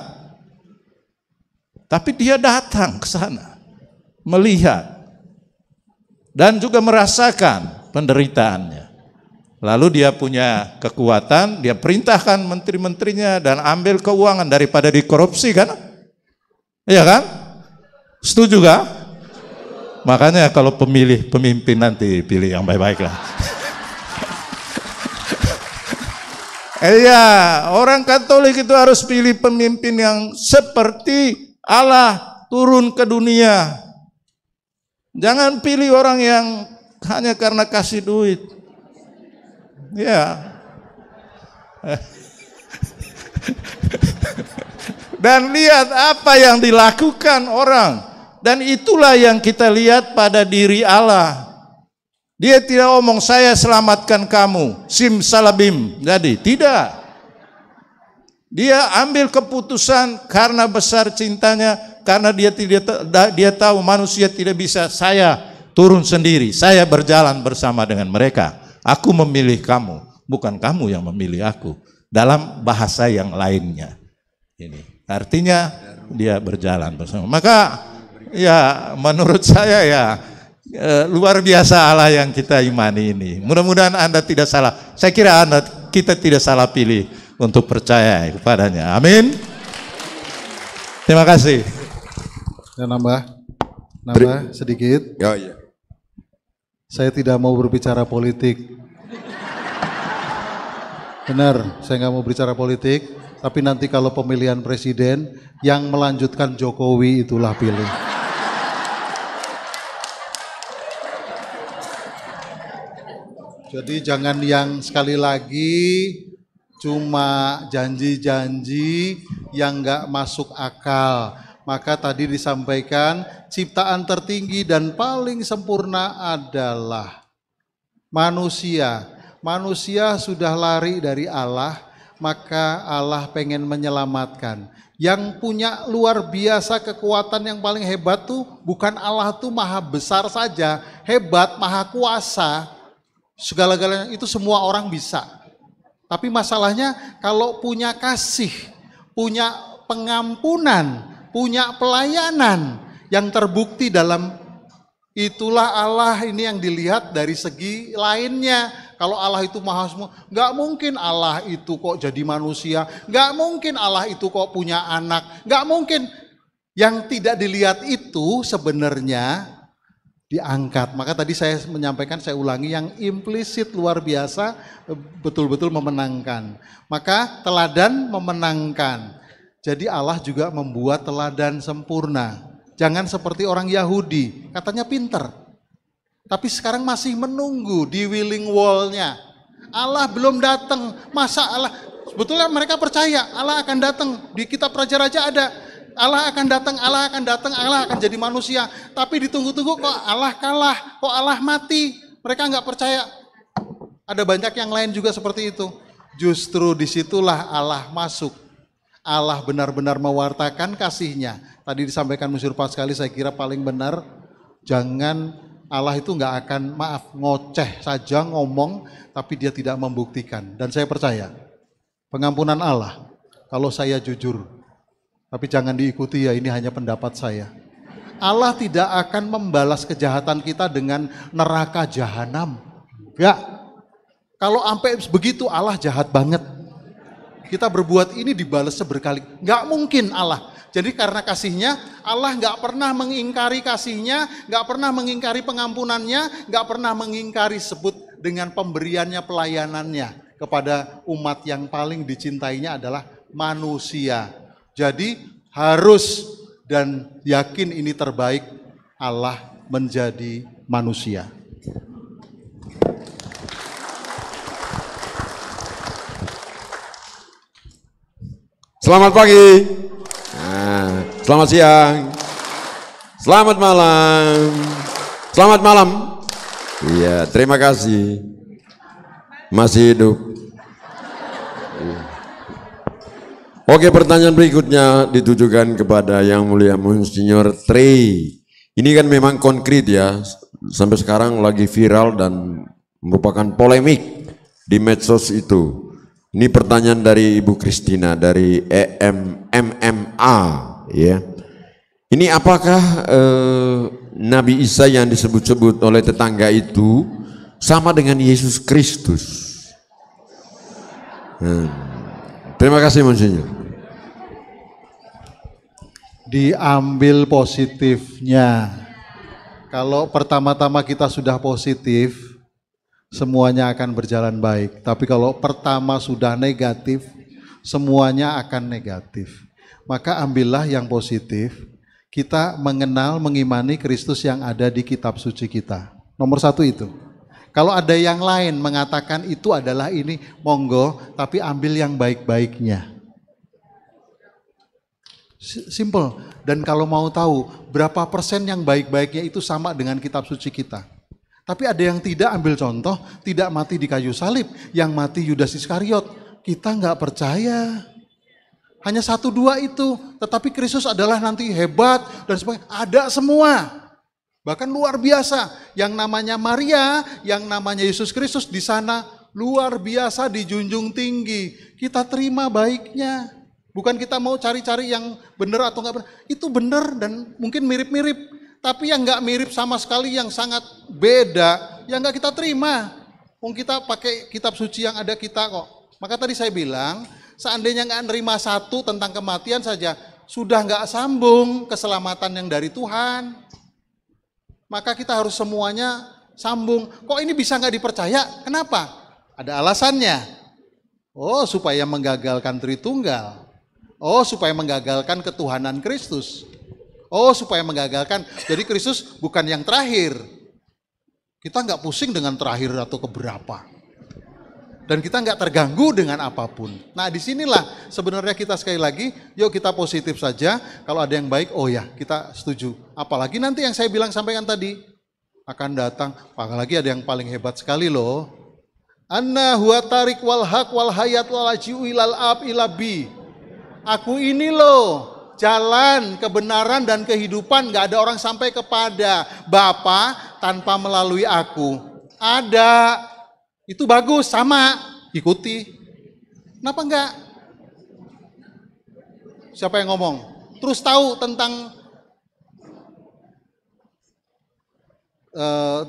Tapi dia datang ke sana, melihat, dan juga merasakan penderitaannya. Lalu dia punya kekuatan, dia perintahkan menteri-menterinya dan ambil keuangan daripada dikorupsi, kan? Iya kan? Setuju gak? Makanya kalau pemimpin nanti pilih yang baik-baik lah. Iya, orang Katolik itu harus pilih pemimpin yang seperti Allah turun ke dunia. Jangan pilih orang yang hanya karena kasih duit. Ya. Dan lihat apa yang dilakukan orang. Dan itulah yang kita lihat pada diri Allah. Dia tidak omong saya selamatkan kamu, simsalabim. Jadi tidak. Dia ambil keputusan karena besar cintanya, karena dia tahu manusia tidak bisa, saya turun sendiri, saya berjalan bersama dengan mereka. Aku memilih kamu, bukan kamu yang memilih aku. Dalam bahasa yang lainnya. Ini artinya dia berjalan bersama. Maka ya menurut saya ya luar biasa Allah yang kita imani ini. Mudah-mudahan Anda tidak salah. Saya kira kita tidak salah pilih untuk percaya kepadanya. Amin. Terima kasih. Nambah sedikit. Ya, iya. Saya tidak mau berbicara politik. Benar, saya nggak mau bicara politik. Tapi nanti kalau pemilihan presiden, yang melanjutkan Jokowi itulah pilih. Jadi jangan yang sekali lagi cuma janji-janji yang nggak masuk akal. Maka tadi disampaikan ciptaan tertinggi dan paling sempurna adalah manusia. Manusia sudah lari dari Allah, maka Allah pengen menyelamatkan. Yang punya luar biasa kekuatan yang paling hebat tuh bukan Allah tuh maha besar saja, hebat, maha kuasa. Segala-galanya itu semua orang bisa. Tapi masalahnya kalau punya kasih, punya pengampunan, punya pelayanan yang terbukti dalam itulah Allah ini yang dilihat dari segi lainnya. Kalau Allah itu maha semua, nggak mungkin Allah itu kok jadi manusia, nggak mungkin Allah itu kok punya anak, nggak mungkin. Yang tidak dilihat itu sebenarnya diangkat. Maka tadi saya menyampaikan, saya ulangi, yang implisit luar biasa, betul-betul memenangkan. Maka teladan memenangkan. Jadi Allah juga membuat teladan sempurna. Jangan seperti orang Yahudi, katanya pinter. Tapi sekarang masih menunggu di willing wall-nya. Allah belum datang. Masa Allah, sebetulnya mereka percaya Allah akan datang. Di kitab Raja-Raja ada. Allah akan datang, Allah akan datang, Allah akan jadi manusia. Tapi ditunggu-tunggu kok Allah kalah, kok Allah mati. Mereka nggak percaya. Ada banyak yang lain juga seperti itu. Justru disitulah Allah masuk. Allah benar-benar mewartakan kasihnya. Tadi disampaikan Monsieur Pascali, saya kira paling benar. Jangan Allah itu nggak akan ngoceh saja ngomong, tapi dia tidak membuktikan. Dan saya percaya pengampunan Allah, kalau saya jujur, tapi jangan diikuti ya, ini hanya pendapat saya. Allah tidak akan membalas kejahatan kita dengan neraka jahanam. Ya, kalau sampai begitu Allah jahat banget. Kita berbuat ini dibalas berkali, nggak mungkin Allah. Jadi karena kasihnya, Allah nggak pernah mengingkari kasihnya, nggak pernah mengingkari pengampunannya, nggak pernah mengingkari sebut dengan pemberiannya, pelayanannya kepada umat yang paling dicintainya adalah manusia. Jadi harus dan yakin ini terbaik, Allah menjadi manusia. Selamat pagi. Selamat siang. Selamat malam. Selamat malam. Iya, terima kasih. Masih hidup. Oke, pertanyaan berikutnya ditujukan kepada Yang Mulia Monsinyur Trey. Ini kan memang konkret ya, sampai sekarang lagi viral dan merupakan polemik di medsos itu. Ini pertanyaan dari Ibu Christina dari MMA, ya. Ini apakah Nabi Isa yang disebut-sebut oleh tetangga itu sama dengan Yesus Kristus? Terima kasih Monsinyur. Diambil positifnya. Kalau pertama-tama kita sudah positif, semuanya akan berjalan baik. Tapi kalau pertama sudah negatif, semuanya akan negatif. Maka ambillah yang positif. kita mengenal, mengimani Kristus yang ada di kitab suci kita. Nomor satu itu. Kalau ada yang lain mengatakan itu adalah ini, monggo, tapi ambil yang baik-baiknya. Simple. Dan kalau mau tahu berapa persen yang baik-baiknya itu sama dengan kitab suci kita. Tapi ada yang tidak, ambil contoh, tidak mati di kayu salib, yang mati Yudas Iskariot. Kita nggak percaya. Hanya 1-2 itu, tetapi Kristus adalah nanti hebat dan sebagainya. Ada semua. Bahkan luar biasa. Yang namanya Maria, yang namanya Yesus Kristus di sana luar biasa dijunjung tinggi. Kita terima baiknya. Bukan kita mau cari-cari yang benar atau enggak benar. Itu benar dan mungkin mirip-mirip. Tapi yang enggak mirip sama sekali, yang sangat beda, yang enggak kita terima. Kita pakai kitab suci yang ada kita kok. Maka tadi saya bilang, seandainya enggak nerima satu tentang kematian saja, sudah enggak sambung keselamatan yang dari Tuhan. Maka kita harus semuanya sambung. Kok ini bisa enggak dipercaya? Kenapa? Ada alasannya. Oh, supaya menggagalkan Tritunggal. Oh, supaya menggagalkan ketuhanan Kristus. Oh, supaya menggagalkan. Jadi Kristus bukan yang terakhir. Kita nggak pusing dengan terakhir atau keberapa. Dan kita nggak terganggu dengan apapun. Nah, disinilah sebenarnya kita sekali lagi, yuk kita positif saja. Kalau ada yang baik, oh ya kita setuju. Apalagi nanti yang saya bilang sampaikan tadi. Akan datang, apalagi ada yang paling hebat sekali loh. Anna huwa tarik wal haq wal hayat wal ajiu ilal ab ilabi. Aku ini loh, jalan, kebenaran dan kehidupan, gak ada orang sampai kepada Bapa tanpa melalui aku. Ada, itu bagus, sama, ikuti. Kenapa enggak? Siapa yang ngomong? Terus tahu tentang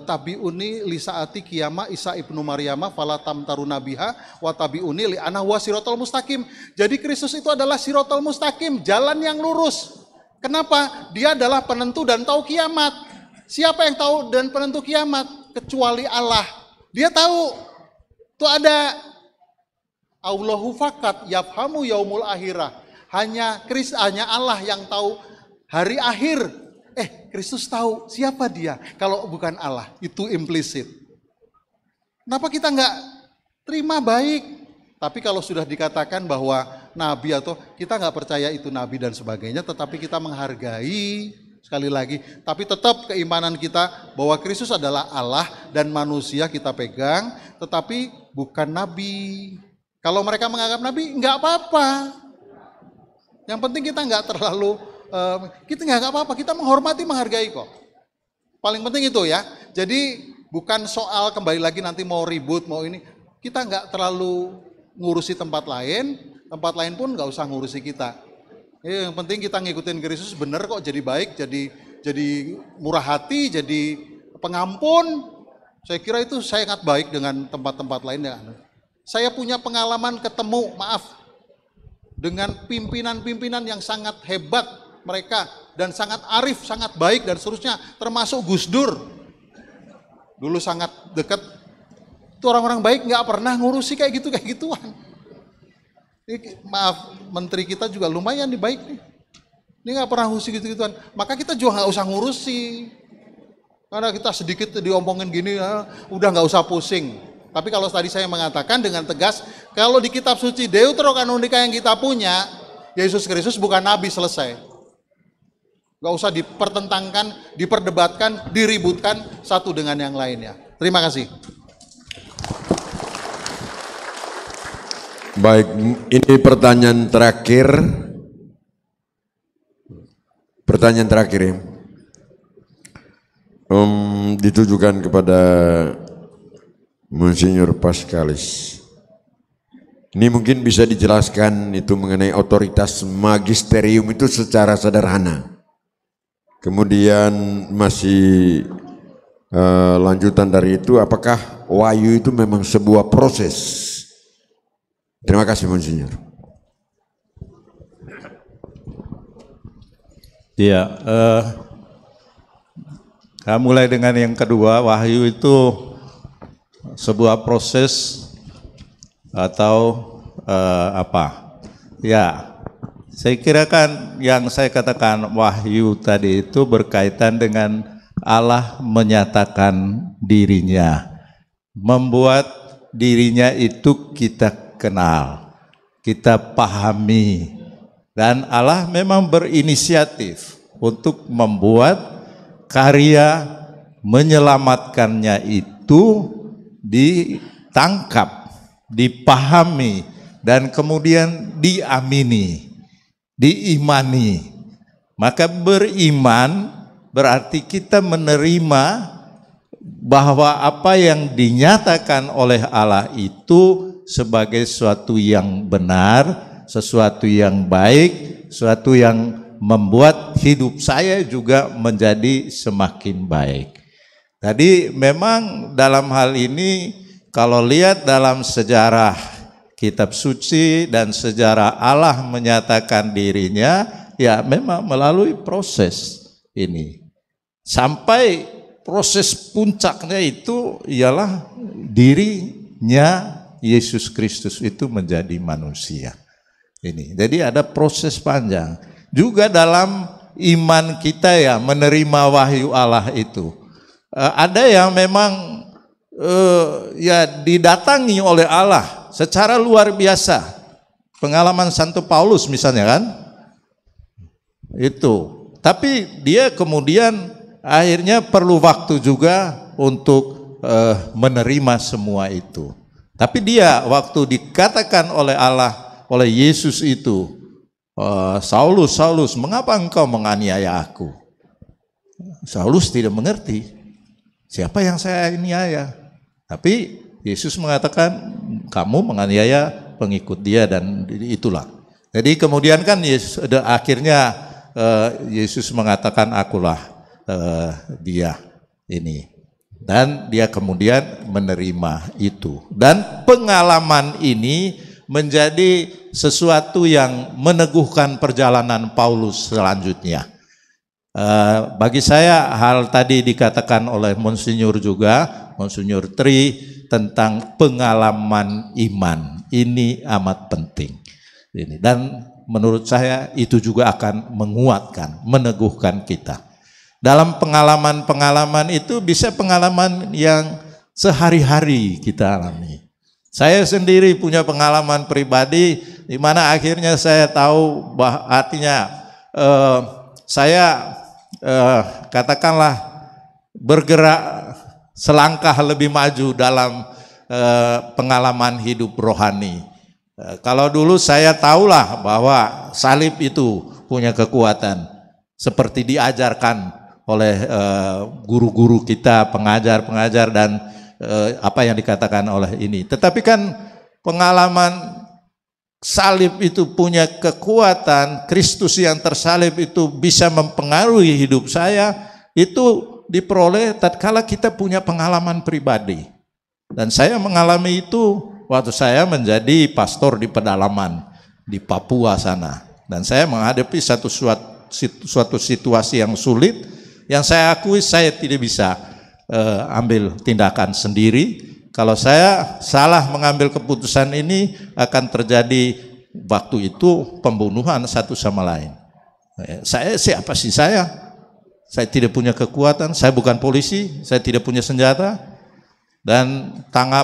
tabiuni lisaati kiyama Isa ibnu Maryama falatam tarunabiha wa tabiuni li ana huwa sirotol mustaqim. Jadi Kristus itu adalah sirotol mustaqim, jalan yang lurus. Kenapa? Dia adalah penentu dan tahu kiamat. Siapa yang tahu dan penentu kiamat? Kecuali Allah. Dia tahu. Itu ada Allahu fakat yafhamu yaumul akhirah. Hanya Allah yang tahu hari akhir. Kristus tahu siapa dia kalau bukan Allah, itu implisit. Kenapa kita nggak terima baik? Tapi kalau sudah dikatakan bahwa nabi atau kita nggak percaya itu nabi dan sebagainya, tetapi kita menghargai sekali lagi. Tapi tetap keimanan kita bahwa Kristus adalah Allah dan manusia kita pegang, tetapi bukan nabi. Kalau mereka menganggap nabi, nggak apa-apa. Yang penting kita nggak terlalu kita nggak apa-apa, kita menghormati, menghargai kok. Paling penting itu ya. Jadi bukan soal kembali lagi nanti mau ribut, mau ini. Kita nggak terlalu ngurusi tempat lain pun nggak usah ngurusi kita. Yang penting kita ngikutin Kristus bener kok, jadi baik, jadi murah hati, jadi pengampun. Saya kira itu sangat baik dengan tempat-tempat lain ya. Saya punya pengalaman ketemu, dengan pimpinan-pimpinan yang sangat hebat mereka dan sangat arif, sangat baik dan seterusnya, termasuk Gus Dur. Dulu sangat dekat. Itu orang-orang baik nggak pernah ngurusi kayak gituan. Maaf, menteri kita juga lumayan nih baik nih. Ini nggak pernah ngurusi gitu-gituan. Maka kita juga nggak usah ngurusi. Karena kita sedikit diomongin gini, udah nggak usah pusing. Tapi kalau tadi saya mengatakan dengan tegas, kalau di kitab suci Deuterokanonika yang kita punya, Yesus Kristus bukan nabi, selesai. Gak usah dipertentangkan, diperdebatkan, diributkan satu dengan yang lainnya. Terima kasih. Baik, ini pertanyaan terakhir. Pertanyaan terakhir ya. Ditujukan kepada Monsinyur Pascalis. Ini mungkin bisa dijelaskan itu mengenai otoritas magisterium itu secara sederhana. Kemudian masih lanjutan dari itu, apakah wahyu itu memang sebuah proses? Terima kasih Monsinyur. Iya, mulai dengan yang kedua, wahyu itu sebuah proses atau apa? Ya, Saya kira kan yang saya katakan wahyu tadi itu berkaitan dengan Allah menyatakan dirinya, membuat dirinya itu kita kenal, kita pahami, dan Allah memang berinisiatif untuk membuat karya menyelamatkannya itu ditangkap, dipahami, dan kemudian diamini, diimani. Maka beriman berarti kita menerima bahwa apa yang dinyatakan oleh Allah itu sebagai sesuatu yang benar, sesuatu yang baik, sesuatu yang membuat hidup saya juga menjadi semakin baik. Jadi memang dalam hal ini kalau lihat dalam sejarah kitab suci dan sejarah Allah menyatakan dirinya, ya memang melalui proses ini. Sampai proses puncaknya itu ialah dirinya Yesus Kristus itu menjadi manusia. Ini. Jadi ada proses panjang. Juga dalam iman kita ya menerima wahyu Allah itu. Ada yang memang ya didatangi oleh Allah secara luar biasa. Pengalaman Santo Paulus misalnya kan. Itu. Tapi dia kemudian akhirnya perlu waktu juga untuk menerima semua itu. Tapi dia waktu dikatakan oleh Allah, oleh Yesus itu, Saulus, Saulus, mengapa engkau menganiaya aku? Saulus tidak mengerti siapa yang saya aniaya. Tapi Yesus mengatakan kamu menganiaya pengikut dia dan itulah. Jadi kemudian kan Yesus, akhirnya Yesus mengatakan akulah dia ini. Dan dia kemudian menerima itu. Dan pengalaman ini menjadi sesuatu yang meneguhkan perjalanan Paulus selanjutnya. Bagi saya hal tadi dikatakan oleh Monsinyur juga, Monsinyur Tri, tentang pengalaman iman. Ini amat penting. Dan menurut saya itu juga akan menguatkan, meneguhkan kita. Dalam pengalaman-pengalaman itu bisa pengalaman yang sehari-hari kita alami. Saya sendiri punya pengalaman pribadi di mana akhirnya saya tahu bahwa artinya saya katakanlah bergerak selangkah lebih maju dalam pengalaman hidup rohani. Kalau dulu saya tahulah bahwa salib itu punya kekuatan seperti diajarkan oleh guru-guru kita, pengajar-pengajar dan apa yang dikatakan oleh ini. Tetapi kan pengalaman salib itu punya kekuatan, Kristus yang tersalib itu bisa mempengaruhi hidup saya, itu diperoleh tatkala kita punya pengalaman pribadi. Dan saya mengalami itu waktu saya menjadi pastor di pedalaman di Papua sana. Dan saya menghadapi suatu situasi yang sulit, yang saya akui saya tidak bisa ambil tindakan sendiri. Kalau saya salah mengambil keputusan ini akan terjadi waktu itu pembunuhan satu sama lain. Saya siapa sih saya? Saya tidak punya kekuatan, saya bukan polisi, saya tidak punya senjata. Dan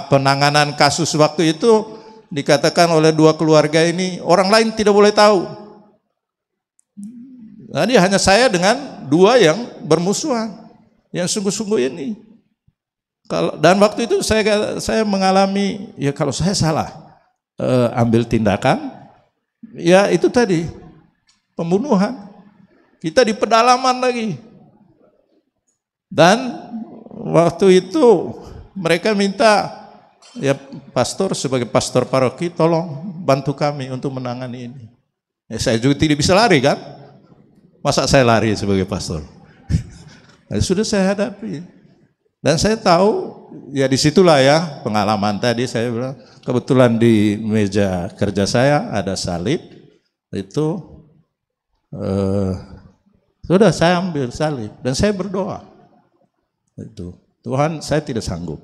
penanganan kasus waktu itu dikatakan oleh dua keluarga ini, orang lain tidak boleh tahu. Jadi hanya saya dengan dua yang bermusuhan, yang sungguh-sungguh ini. Dan waktu itu saya mengalami, ya kalau saya salah ambil tindakan, ya itu tadi pembunuhan. Kita di pedalaman lagi. Dan waktu itu mereka minta, ya pastor sebagai pastor paroki tolong bantu kami untuk menangani ini. Ya, saya juga tidak bisa lari kan? Masa saya lari sebagai pastor? Nah, sudah saya hadapi. Dan saya tahu, ya disitulah ya pengalaman tadi saya bilang, kebetulan di meja kerja saya ada salib, itu sudah saya ambil salib dan saya berdoa. Itu Tuhan, saya tidak sanggup.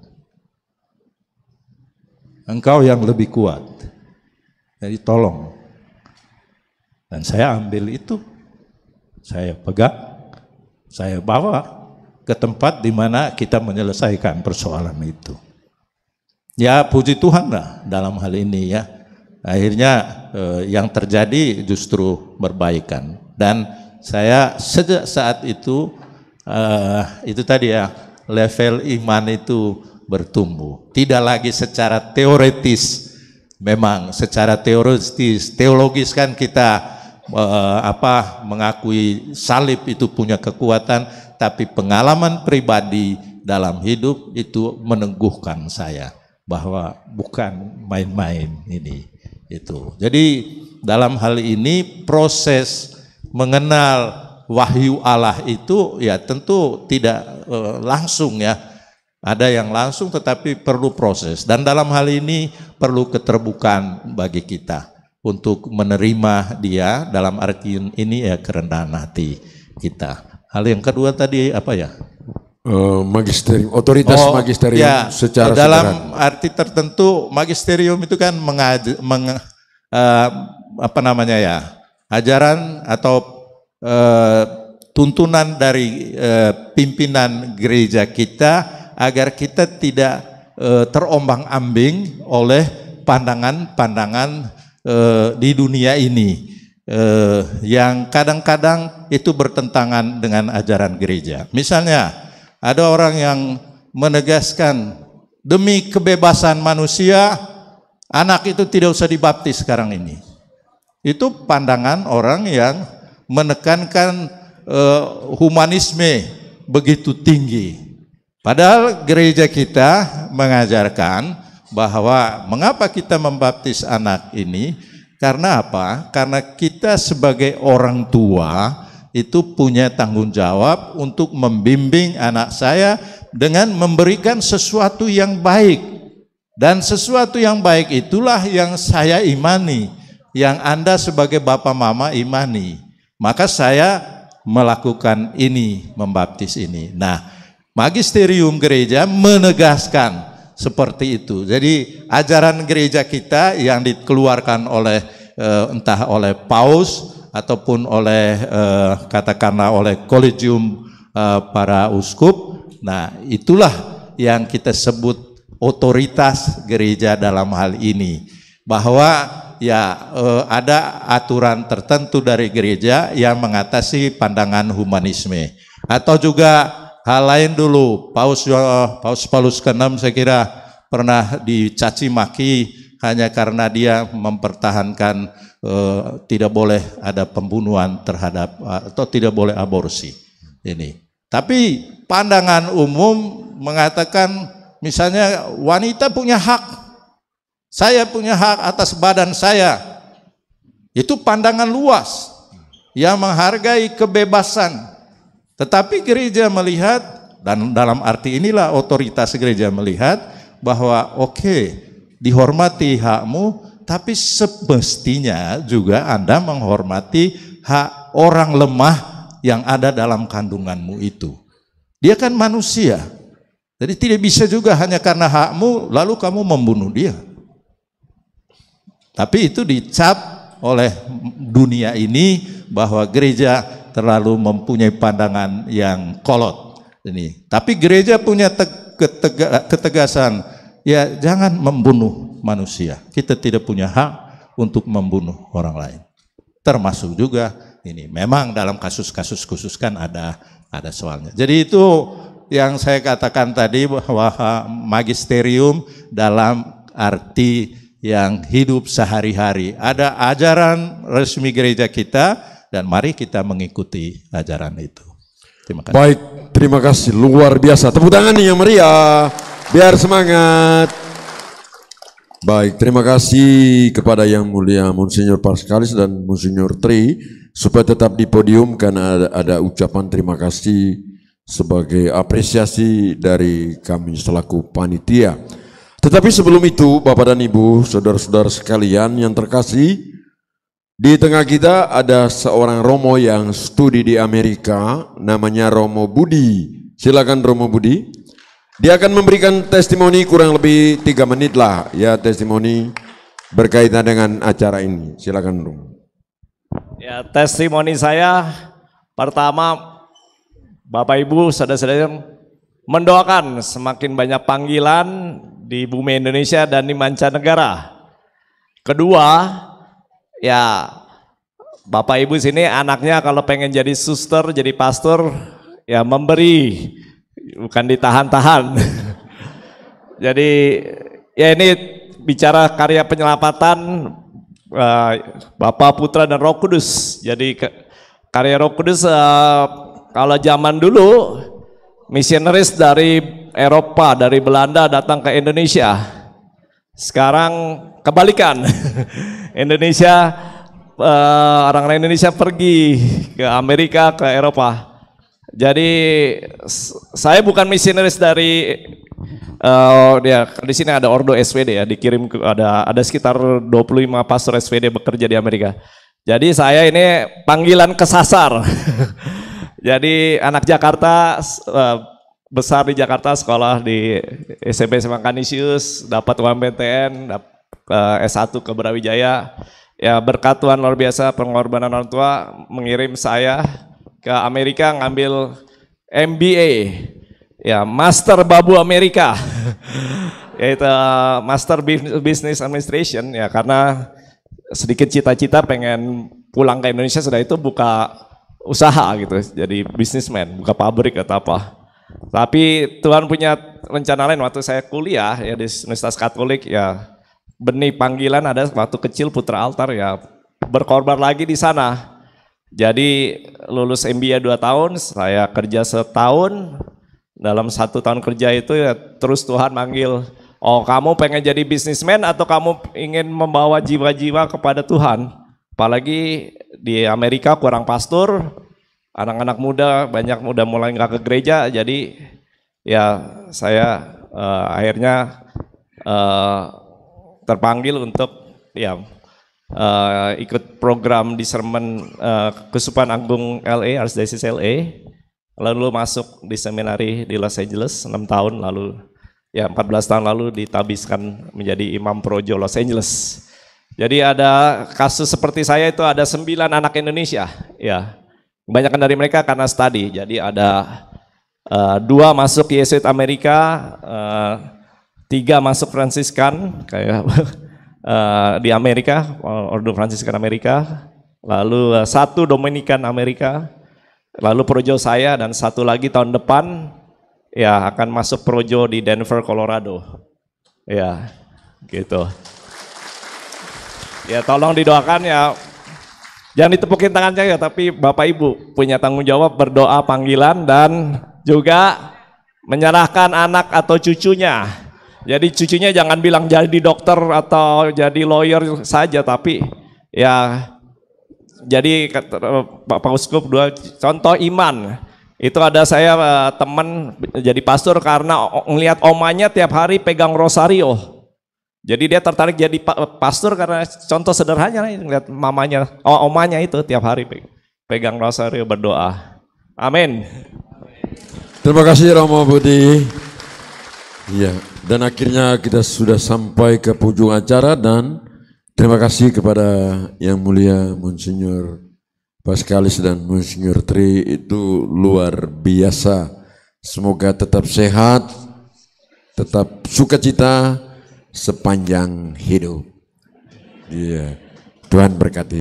Engkau yang lebih kuat. Jadi tolong. Dan saya ambil itu, saya pegang, saya bawa ke tempat di mana kita menyelesaikan persoalan itu. Ya puji Tuhan lah dalam hal ini ya. Akhirnya yang terjadi justru berbaikan. Dan saya sejak saat itu tadi ya, level iman itu bertumbuh. Tidak lagi secara teoretis. Memang secara teologis kan kita mengakui salib itu punya kekuatan, tapi pengalaman pribadi dalam hidup itu meneguhkan saya bahwa bukan main-main ini itu. Jadi dalam hal ini proses mengenal wahyu Allah itu ya tentu tidak langsung ya. Ada yang langsung tetapi perlu proses, dan dalam hal ini perlu keterbukaan bagi kita untuk menerima dia, dalam arti ini ya kerendahan hati kita. Hal yang kedua tadi apa ya? Magisterium, otoritas magisterium ya, secara dalam sederhana. arti tertentu magisterium itu kan ajaran atau tuntunan dari pimpinan gereja kita agar kita tidak terombang-ambing oleh pandangan-pandangan di dunia ini yang kadang-kadang itu bertentangan dengan ajaran gereja. Misalnya ada orang yang menegaskan demi kebebasan manusia anak itu tidak usah dibaptis sekarang ini. Itu pandangan orang yang menekankan humanisme begitu tinggi. Padahal gereja kita mengajarkan bahwa mengapa kita membaptis anak ini? Karena apa? Karena kita sebagai orang tua itu punya tanggung jawab untuk membimbing anak saya dengan memberikan sesuatu yang baik. Dan sesuatu yang baik itulah yang saya imani, yang Anda sebagai bapak mama imani. Maka saya melakukan ini, membaptis ini. Nah, magisterium gereja menegaskan seperti itu. Jadi ajaran gereja kita yang dikeluarkan oleh entah oleh paus ataupun oleh katakanlah oleh kolegium para uskup. Nah, itulah yang kita sebut otoritas gereja dalam hal ini. Bahwa ya ada aturan tertentu dari gereja yang mengatasi pandangan humanisme. Atau juga hal lain dulu, Paus Paulus ke-6 saya kira pernah dicaci maki hanya karena dia mempertahankan tidak boleh ada pembunuhan terhadap atau tidak boleh aborsi ini. Tapi pandangan umum mengatakan misalnya wanita punya hak, saya punya hak atas badan saya. Itu pandangan luas yang menghargai kebebasan. Tetapi gereja melihat, dan dalam arti inilah otoritas gereja melihat bahwa oke, dihormati hakmu, tapi semestinya juga Anda menghormati hak orang lemah yang ada dalam kandunganmu itu. Dia kan manusia. Jadi tidak bisa juga hanya karena hakmu lalu kamu membunuh dia. Tapi itu dicap oleh dunia ini bahwa gereja terlalu mempunyai pandangan yang kolot ini. Tapi gereja punya ketegasan, ya jangan membunuh manusia. Kita tidak punya hak untuk membunuh orang lain. Termasuk juga ini. Memang dalam kasus-kasus khusus kan ada soalnya. Jadi itu yang saya katakan tadi bahwa magisterium dalam arti yang hidup sehari-hari. Ada ajaran resmi gereja kita dan mari kita mengikuti ajaran itu. Terima kasih. Baik, terima kasih. Luar biasa. Tepuk tangan nih yang meriah. Biar semangat. Baik, terima kasih kepada Yang Mulia Monsinyur Paskalis dan Monsinyur Tri supaya tetap di podium karena ada ucapan terima kasih sebagai apresiasi dari kami selaku panitia. Tetapi sebelum itu, Bapak dan Ibu, saudara-saudara sekalian yang terkasih, di tengah kita ada seorang Romo yang studi di Amerika, namanya Romo Budi. Silakan Romo Budi. Dia akan memberikan testimoni kurang lebih 3 menit lah, ya testimoni berkaitan dengan acara ini. Silakan Romo. Ya, testimoni saya pertama, Bapak Ibu saudara-saudara mendoakan semakin banyak panggilan di bumi Indonesia dan di mancanegara. Kedua, ya Bapak Ibu sini anaknya kalau pengen jadi suster, jadi pastor, ya memberi, bukan ditahan-tahan. Jadi ya ini bicara karya penyelamatan Bapa, Putra, dan Roh Kudus. Jadi karya Roh Kudus kalau zaman dulu misionaris dari Eropa, dari Belanda datang ke Indonesia. Sekarang kebalikan. Indonesia, orang-orang Indonesia pergi ke Amerika, ke Eropa. Jadi saya bukan misionaris dari di sini ada Ordo SWD ya, dikirim ke ada sekitar 25 pastor SWD bekerja di Amerika. Jadi saya ini panggilan kesasar. Jadi anak Jakarta, besar di Jakarta, sekolah di SMP SMA Kanisius, dapat UMPTN, S1 ke Brawijaya. Ya berkat Tuhan luar biasa, pengorbanan orang tua mengirim saya ke Amerika ngambil MBA. Ya, Master Babu Amerika, yaitu Master Business Administration, ya karena sedikit cita-cita pengen pulang ke Indonesia, sudah itu buka usaha gitu, jadi bisnismen, buka pabrik atau apa. Tapi Tuhan punya rencana lain. Waktu saya kuliah ya di Universitas Katolik, ya benih panggilan ada waktu kecil putra altar, ya berkorban lagi di sana. Jadi lulus MBA 2 tahun, saya kerja setahun. Dalam 1 tahun kerja itu ya terus Tuhan manggil, oh kamu pengen jadi bisnismen atau kamu ingin membawa jiwa-jiwa kepada Tuhan? Apalagi di Amerika kurang pastor, anak-anak muda banyak udah mulai nggak ke gereja, jadi ya saya akhirnya terpanggil untuk ya ikut program discernment Keuskupan Agung LA, Archdiocese LA. Lalu masuk di seminari di Los Angeles 6 tahun, lalu ya 14 tahun lalu ditabiskan menjadi imam projo Los Angeles. Jadi ada kasus seperti saya itu ada 9 anak Indonesia, ya kebanyakan dari mereka karena studi. Jadi ada 2 masuk Yesuit Amerika, 3 masuk Fransiskan kayak di Amerika, Ordo Fransiskan Amerika, lalu 1 Dominikan Amerika. Lalu projo saya dan 1 lagi tahun depan ya akan masuk projo di Denver, Colorado. Ya, gitu. Ya tolong didoakan ya. Jangan ditepukin tangannya ya, tapi Bapak Ibu punya tanggung jawab berdoa panggilan dan juga menyerahkan anak atau cucunya. Jadi cucunya jangan bilang jadi dokter atau jadi lawyer saja, tapi ya jadi Pak Uskup 2 contoh iman. Itu ada saya teman jadi pastor karena ngelihat omanya tiap hari pegang rosario. Jadi dia tertarik jadi pastor karena contoh sederhananya ngelihat mamanya, omanya itu tiap hari pegang rosario berdoa. Amin. Terima kasih Romo Budi. Iya, dan akhirnya kita sudah sampai ke ujung acara dan terima kasih kepada Yang Mulia Monsinyur Paskalis dan Monsinyur Tri, itu luar biasa. Semoga tetap sehat, tetap sukacita sepanjang hidup. Iya, Tuhan berkati.